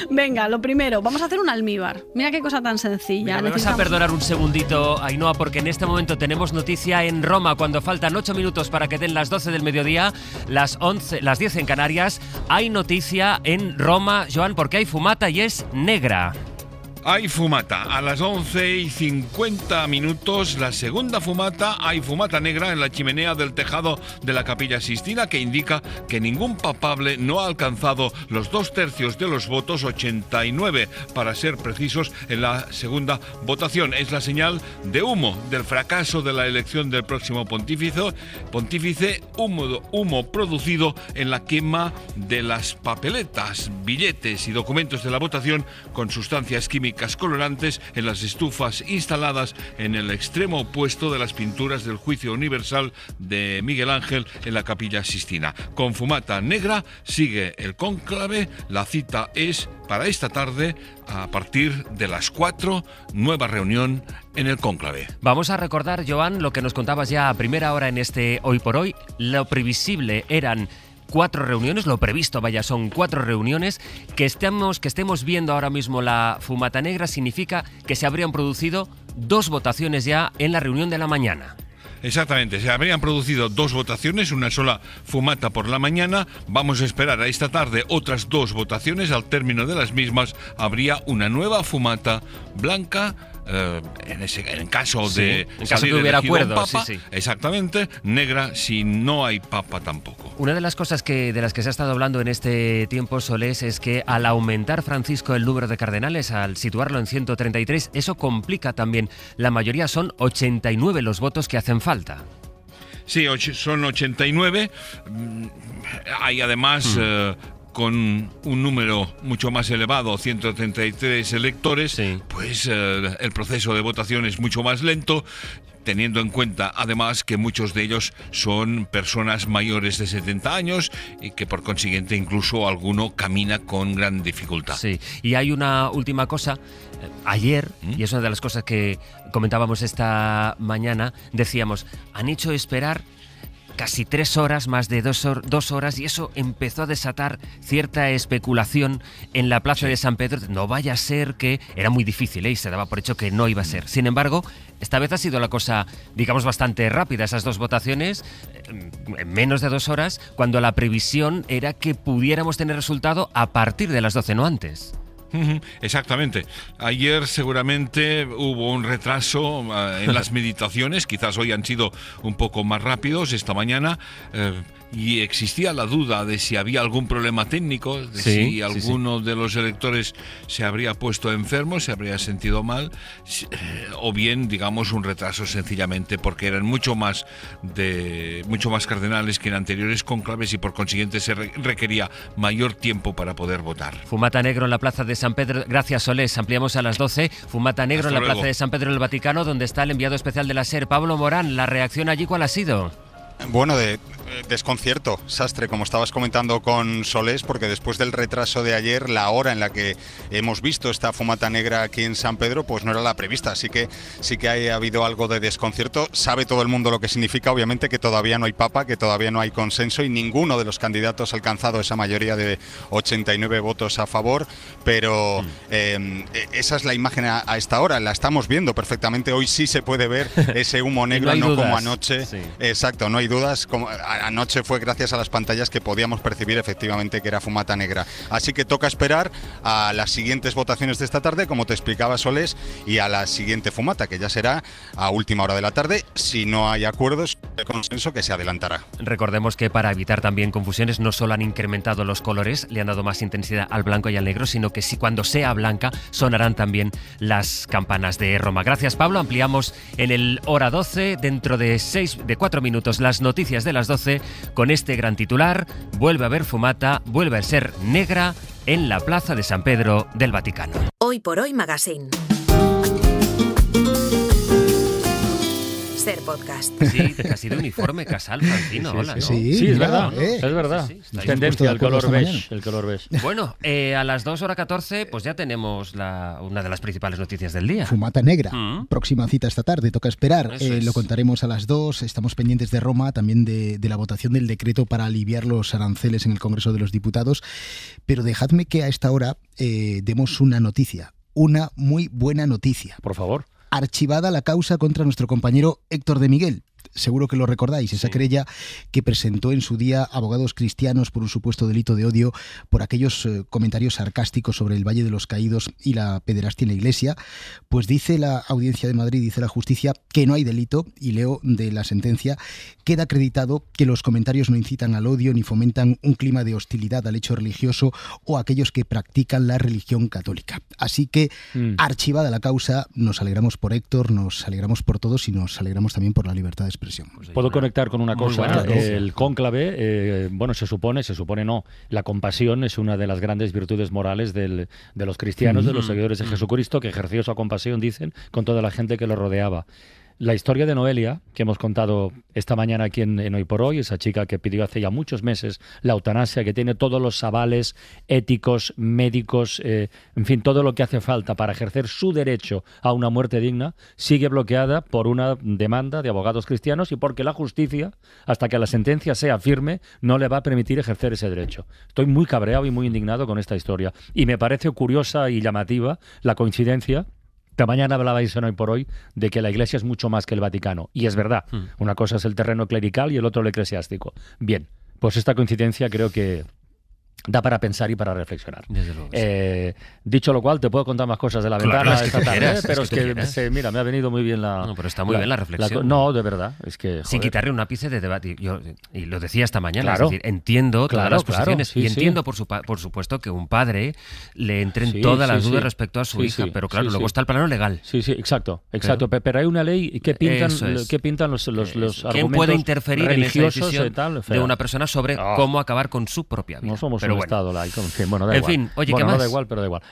Venga, lo primero, vamos a hacer un almíbar. Mira qué cosa tan sencilla. Mira, me vas a perdonar un segundito, Ainhoa, porque en este momento tenemos noticia en Roma, cuando faltan 8 minutos para que den las 12 del mediodía, las 10 en Canarias. Hay noticia en Roma, Joan, porque hay fumata y es negra. Hay fumata. A las 11:50, la segunda fumata. Hay fumata negra en la chimenea del tejado de la Capilla Sistina, que indica que ningún papable no ha alcanzado los 2/3 de los votos, 89 para ser precisos, en la segunda votación. Es la señal de humo del fracaso de la elección del próximo pontífice, humo producido en la quema de las papeletas, billetes y documentos de la votación con sustancias químicas colorantes en las estufas instaladas en el extremo opuesto de las pinturas del Juicio Universal de Miguel Ángel en la Capilla Sistina. Con fumata negra sigue el cónclave. La cita es para esta tarde a partir de las 4, nueva reunión en el cónclave. Vamos a recordar, Joan, lo que nos contabas ya a primera hora en este Hoy por Hoy. Lo previsible eran 4 reuniones, lo previsto, vaya, son 4 reuniones. Que estemos viendo ahora mismo la fumata negra significa que se habrían producido 2 votaciones ya en la reunión de la mañana. Exactamente, se habrían producido 2 votaciones, una sola fumata por la mañana. Vamos a esperar a esta tarde otras 2 votaciones. Al término de las mismas habría una nueva fumata blanca. En caso de que hubiera acuerdo, papa, sí. Exactamente, negra si no hay papa tampoco. Una de las cosas de las que se ha estado hablando en este tiempo, Solés, es que al aumentar, Francisco, el número de cardenales, al situarlo en 133, eso complica también. La mayoría son 89 los votos que hacen falta. Sí, son 89. Hay además... con un número mucho más elevado, 133 electores, pues el proceso de votación es mucho más lento, teniendo en cuenta además que muchos de ellos son personas mayores de 70 años y que por consiguiente incluso alguno camina con gran dificultad. Sí, y hay una última cosa. Ayer, y es una de las cosas que comentábamos esta mañana, decíamos, han hecho esperar casi 3 horas, más de 2 horas, y eso empezó a desatar cierta especulación en la plaza de San Pedro. No vaya a ser que... Era muy difícil, y se daba por hecho que no iba a ser. Sin embargo, esta vez ha sido la cosa, digamos, bastante rápida, esas 2 votaciones, en menos de 2 horas, cuando la previsión era que pudiéramos tener resultado a partir de las 12, no antes. Exactamente. Ayer seguramente hubo un retraso en las meditaciones, quizás hoy han sido un poco más rápidos, esta mañana, y existía la duda de si había algún problema técnico, de si alguno de los electores se habría puesto enfermo, se habría sentido mal, o bien, digamos, un retraso sencillamente porque eran mucho más cardenales que en anteriores cónclaves y por consiguiente se requería mayor tiempo para poder votar. Fumata negro en la plaza de San Pedro. Gracias, Solés. Ampliamos a las 12. Fumata negro en la plaza de San Pedro en el Vaticano, donde está el enviado especial de la SER, Pablo Morán. ¿La reacción allí cuál ha sido? Bueno, de desconcierto, Sastre, como estabas comentando con Solés, porque después del retraso de ayer, la hora en la que hemos visto esta fumata negra aquí en San Pedro, pues no era la prevista, así que sí que ha habido algo de desconcierto. Sabe todo el mundo lo que significa, obviamente, que todavía no hay papa, que todavía no hay consenso y ninguno de los candidatos ha alcanzado esa mayoría de 89 votos a favor, pero esa es la imagen a esta hora, la estamos viendo perfectamente. Hoy sí se puede ver ese humo negro, no como anoche. Sí. Exacto, no hay dudas. Como anoche fue gracias a las pantallas que podíamos percibir efectivamente que era fumata negra. Así que toca esperar a las siguientes votaciones de esta tarde, como te explicaba Solés, y a la siguiente fumata, que ya será a última hora de la tarde, si no hay acuerdos de consenso, que se adelantará. Recordemos que para evitar también confusiones, no solo han incrementado los colores, le han dado más intensidad al blanco y al negro, sino que cuando sea blanca sonarán también las campanas de Roma. Gracias, Pablo. Ampliamos en el hora 12, dentro de 4 minutos, las noticias de las 12, con este gran titular: vuelve a haber fumata, vuelve a ser negra en la plaza de San Pedro del Vaticano. Hoy por Hoy Magazine. Ser podcast. Sí, casi de uniforme casal, Francino. Hola, ¿no? Sí, es verdad. Es verdad. Tendencia al color beige. Bueno, a las 2:14 pues ya tenemos una de las principales noticias del día. Fumata negra. Próxima cita esta tarde, toca esperar. Lo contaremos a las 2. Estamos pendientes de Roma, también de la votación del decreto para aliviar los aranceles en el Congreso de los Diputados. Pero dejadme que a esta hora demos una noticia. Una muy buena noticia. Por favor. Archivada la causa contra nuestro compañero Héctor de Miguel. Seguro que lo recordáis, esa querella que presentó en su día abogados cristianos por un supuesto delito de odio por aquellos comentarios sarcásticos sobre el Valle de los Caídos y la pederastia en la Iglesia. Pues dice la Audiencia de Madrid, dice la justicia, que no hay delito, y leo de la sentencia: queda acreditado que los comentarios no incitan al odio ni fomentan un clima de hostilidad al hecho religioso o a aquellos que practican la religión católica. Así que, archivada la causa, nos alegramos por Héctor, nos alegramos por todos y nos alegramos también por la libertad de expresión. Puedo conectar con una cosa. El cónclave, se supone no, la compasión es una de las grandes virtudes morales de los cristianos, de los seguidores de Jesucristo, que ejerció esa compasión, dicen, con toda la gente que lo rodeaba. La historia de Noelia, que hemos contado esta mañana aquí en Hoy por Hoy, esa chica que pidió hace ya muchos meses la eutanasia, que tiene todos los avales éticos, médicos, en fin, todo lo que hace falta para ejercer su derecho a una muerte digna, sigue bloqueada por una demanda de abogados cristianos y porque la justicia, hasta que la sentencia sea firme, no le va a permitir ejercer ese derecho. Estoy muy cabreado y muy indignado con esta historia. Y me parece curiosa y llamativa la coincidencia Esta mañana hablabais en Hoy por Hoy de que la Iglesia es mucho más que el Vaticano. Y es verdad. Una cosa es el terreno clerical y el otro el eclesiástico. Bien, pues esta coincidencia creo que da para pensar y para reflexionar. Desde luego, dicho lo cual, te puedo contar más cosas de la ventana esta tarde, pero es que mira, me ha venido muy bien la... No, pero está muy bien la reflexión. No, de verdad, es que... Sin quitarle un ápice de debate. Y lo decía esta mañana, Claro. es decir, entiendo todas las posiciones sí, y sí. entiendo, por supuesto, que un padre le entren todas las dudas respecto a su hija, pero claro, luego está el plano legal. Sí, exacto. Pero hay una ley que pintan los argumentos ¿Quién puede interferir en esa decisión de una persona sobre cómo acabar con su propia vida? No somos pero un estado laico. Bueno, da igual. fin, oye, bueno, ¿qué más? No da igual, pero da igual.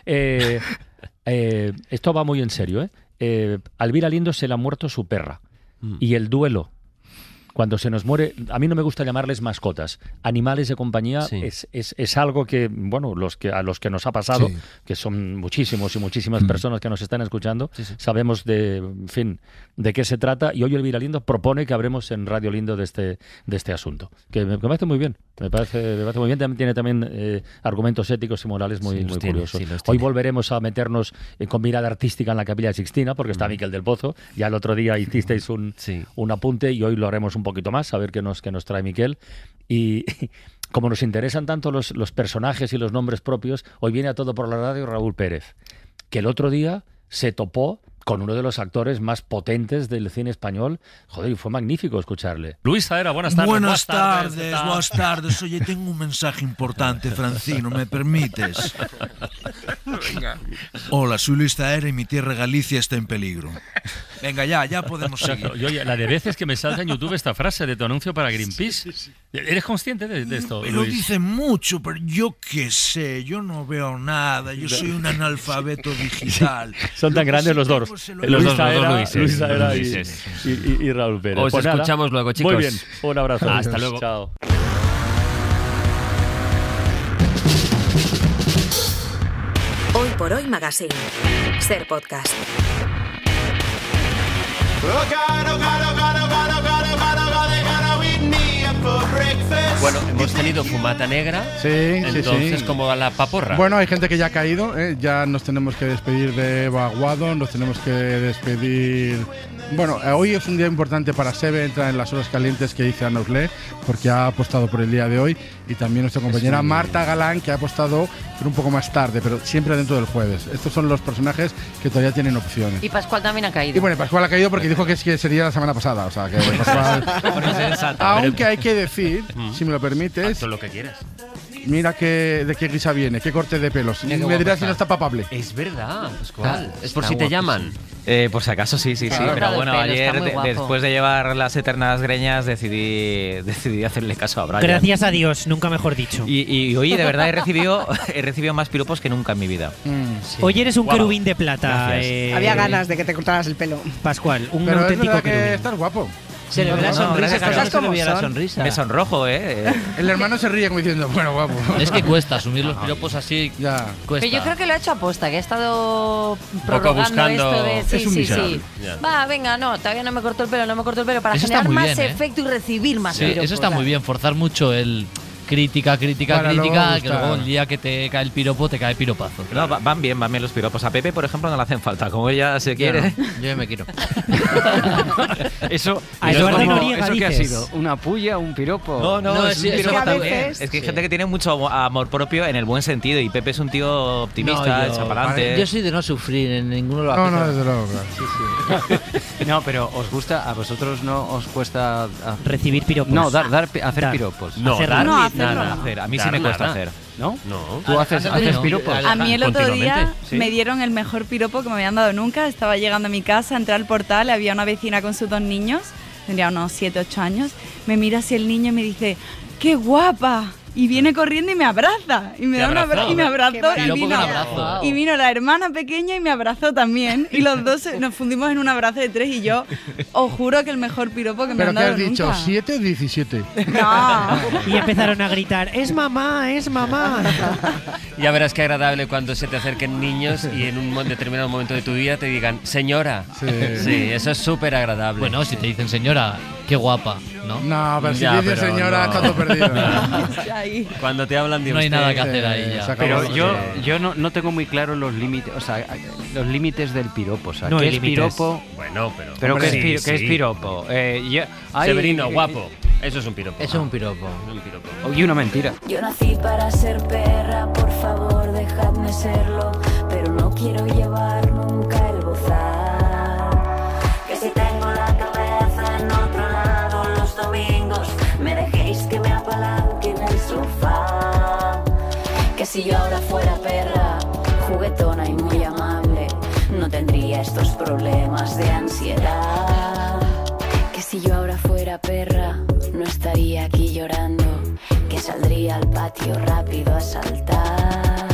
Esto va muy en serio, ¿eh? A Elvira Lindo se le ha muerto su perra. Y el duelo, cuando se nos muere, a mí no me gusta llamarles mascotas, animales de compañía, es algo que, bueno, a los que nos ha pasado, que son muchísimos y muchísimas personas que nos están escuchando, sabemos de qué se trata, y hoy Elvira Lindo propone que hablemos en Radio Lindo de este asunto, que me parece muy bien. Me parece muy bien, tiene también argumentos éticos y morales muy curiosos. Hoy volveremos a meternos con mirada artística en la Capilla Sixtina, porque está Miquel del Pozo. Ya el otro día hicisteis un apunte y hoy lo haremos un poquito más, a ver qué nos trae Miquel. Y como nos interesan tanto los personajes y los nombres propios, hoy viene a Todo por la Radio Raúl Pérez, que el otro día se topó con uno de los actores más potentes del cine español. Joder, y fue magnífico escucharle. Luis Saera, buenas tardes. Buenas tardes. Oye, tengo un mensaje importante, Francino, ¿me permites? Venga. Hola, soy Luis Saera y mi tierra Galicia está en peligro. Venga, ya podemos seguir. Oye, la de veces que me salta en YouTube esta frase de tu anuncio para Greenpeace. Sí. ¿Eres consciente de esto, Me Luis? lo dicen mucho, pero yo qué sé, yo no veo nada, yo soy un analfabeto digital. Son tan grandes los dos. Luis Saera y Raúl Pérez. Os escuchamos luego, chicos. Muy bien, un abrazo. Hasta luego. Chao. Hoy por Hoy Magazine. Ser podcast. Bueno, hemos tenido fumata negra. Entonces, ¿cómo va la paporra? Bueno, hay gente que ya ha caído, ya nos tenemos que despedir de Eva Aguado, nos tenemos que despedir... Bueno, hoy es un día importante para Sebe, entra en las horas calientes que dice Ana Uslé, porque ha apostado por el día de hoy, y también nuestra compañera Marta Galán, que ha apostado pero un poco más tarde, pero siempre dentro del jueves. Estos son los personajes que todavía tienen opciones. Y Pascual también ha caído. Y bueno, Pascual ha caído porque dijo que sería la semana pasada, o sea que Pascual... Aunque hay que decir, si me lo permites... Todo lo que quieras. Mira de qué guisa viene, qué corte de pelos. Me dirás si no está papable. Es verdad, Pascual. Es por si te llaman. Por si acaso, sí. Pero bueno, ayer, después de llevar las eternas greñas, decidí hacerle caso a Brian. Gracias a Dios, nunca mejor dicho. Y oye, de verdad he recibido más piropos que nunca en mi vida. Hoy eres un querubín de plata. Había ganas de que te cortaras el pelo. Pascual, un Pero auténtico es querubín. que estás guapo. Se le ve la sonrisa, cosas como son. Me sonrojo, El hermano se ríe como diciendo, bueno, guapo. Es que cuesta asumir los piropos así. Ya. Cuesta. Pero yo creo que lo ha hecho aposta, que ha estado prorrogando esto de sí. Va, venga, todavía no me corto el pelo, para eso generar más bien, efecto y recibir más piropos. Eso está muy bien, forzar mucho el crítica, que luego el día que te cae el piropo, te cae piropazo. No, van bien los piropos. A Pepe, por ejemplo, no le hacen falta. Como ella se quiere. Yo me quiero. Eso ¿qué ha sido? ¿Una puya? ¿Un piropo? No, es un piropo también. Es que hay gente que tiene mucho amor propio en el buen sentido. Y Pepe es un tío optimista, echapalante. Yo soy de no sufrir en ninguno de los No, desde luego, claro. No, pero ¿os gusta? ¿A vosotros no os cuesta recibir piropos? No, hacer piropos. No, hacer. A mí sí me cuesta hacer. ¿No? ¿Tú haces piropos? A mí el otro día me dieron el mejor piropo que me habían dado nunca. Estaba llegando a mi casa, entré al portal, había una vecina con sus 2 niños, tendría unos 7, 8 años. Me mira así el niño y me dice, ¡qué guapa! Y viene corriendo y me abraza. Y me da un abrazo. Y me abrazó. Y vino la hermana pequeña y me abrazó también. Y los dos nos fundimos en un abrazo de 3. Y yo os juro que el mejor piropo que me han dado nunca. ¿Pero qué has dicho? ¿7 o 17? No. Y empezaron a gritar, ¡es mamá, es mamá! Ya verás qué agradable cuando se te acerquen niños y en un determinado momento de tu vida te digan, señora. Sí, eso es súper agradable. Bueno, si te dicen señora, qué guapa, ¿no? No, pero si dices señora, está todo perdido. Cuando te hablan de no hay nada que hacer ahí ya. Pero yo no tengo muy claro los límites. O sea, los límites del piropo. O sea, No ¿qué hay es límites. piropo? Bueno, pero hombre, ¿qué es, sí, qué es sí. piropo? Severino, guapo. Eso es un piropo. Eso es un piropo. Y una mentira. Yo nací para ser perra, por favor dejadme serlo, pero no quiero llevar nunca el bozal. Que si tengo la cabeza en otro lado los domingos, me dejéis que me apalanque en el sofá. Que si yo ahora fuera perra, juguetona y muy amable, no tendría estos problemas de ansiedad. Que si yo ahora fuera perra, no estaría aquí llorando, que saldría al patio rápido a saltar.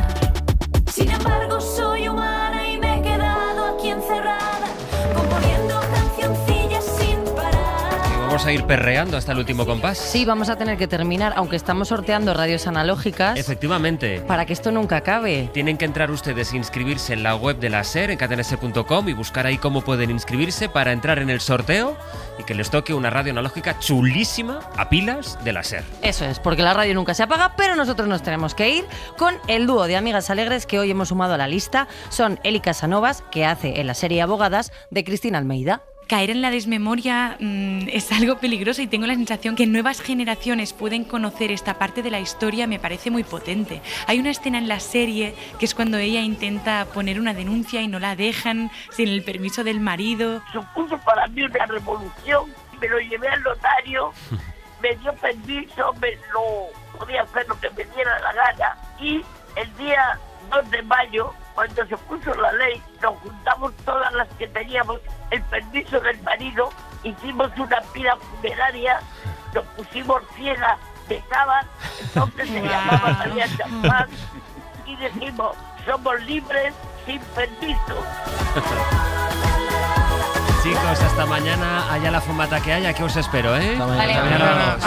Sin embargo, soy humana y me he quedado aquí encerrada, componiendo cancioncillas sin parar. Vamos a ir perreando hasta el último compás. Sí, vamos a tener que terminar, aunque estamos sorteando radios analógicas. Efectivamente. Para que esto nunca acabe. Tienen que entrar ustedes e inscribirse en la web de la SER, en cadenaser.com, y buscar ahí cómo pueden inscribirse para entrar en el sorteo y que les toque una radio analógica chulísima a pilas de la SER. Eso es, porque la radio nunca se apaga, pero nosotros nos tenemos que ir con el dúo de amigas alegres que hoy hemos sumado a la lista. Son Eli Casanovas, que hace en la serie Abogadas, de Cristina Almeida. Caer en la desmemoria es algo peligroso y tengo la sensación que nuevas generaciones pueden conocer esta parte de la historia, me parece muy potente. Hay una escena en la serie que es cuando ella intenta poner una denuncia y no la dejan sin el permiso del marido. Supuso para mí una revolución, me lo llevé al notario, me dio permiso, podía hacer lo que me diera la gana y el día 2 de mayo, cuando se puso la ley, nos juntamos todas las que teníamos el permiso del marido, hicimos una pila funeraria, nos pusimos ciegas de sábado, entonces se llamaba María Champán, y decimos, somos libres sin permiso. Chicos, hasta mañana, haya la fumata que haya, que os espero, ¿eh? Vale.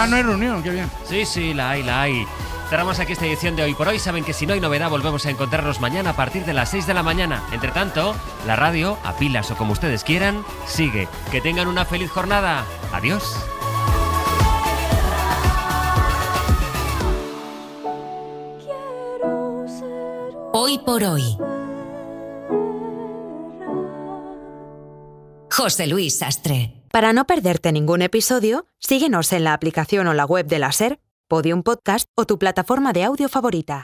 No hay reunión, qué bien. Sí, la hay. Cerramos aquí esta edición de Hoy por Hoy. Saben que si no hay novedad, volvemos a encontrarnos mañana a partir de las 6 de la mañana. Entre tanto, la radio, a pilas o como ustedes quieran, sigue. Que tengan una feliz jornada. Adiós. Hoy por Hoy. José Luis Sastre. Para no perderte ningún episodio, síguenos en la aplicación o la web de la SER, Podium Podcast o tu plataforma de audio favorita.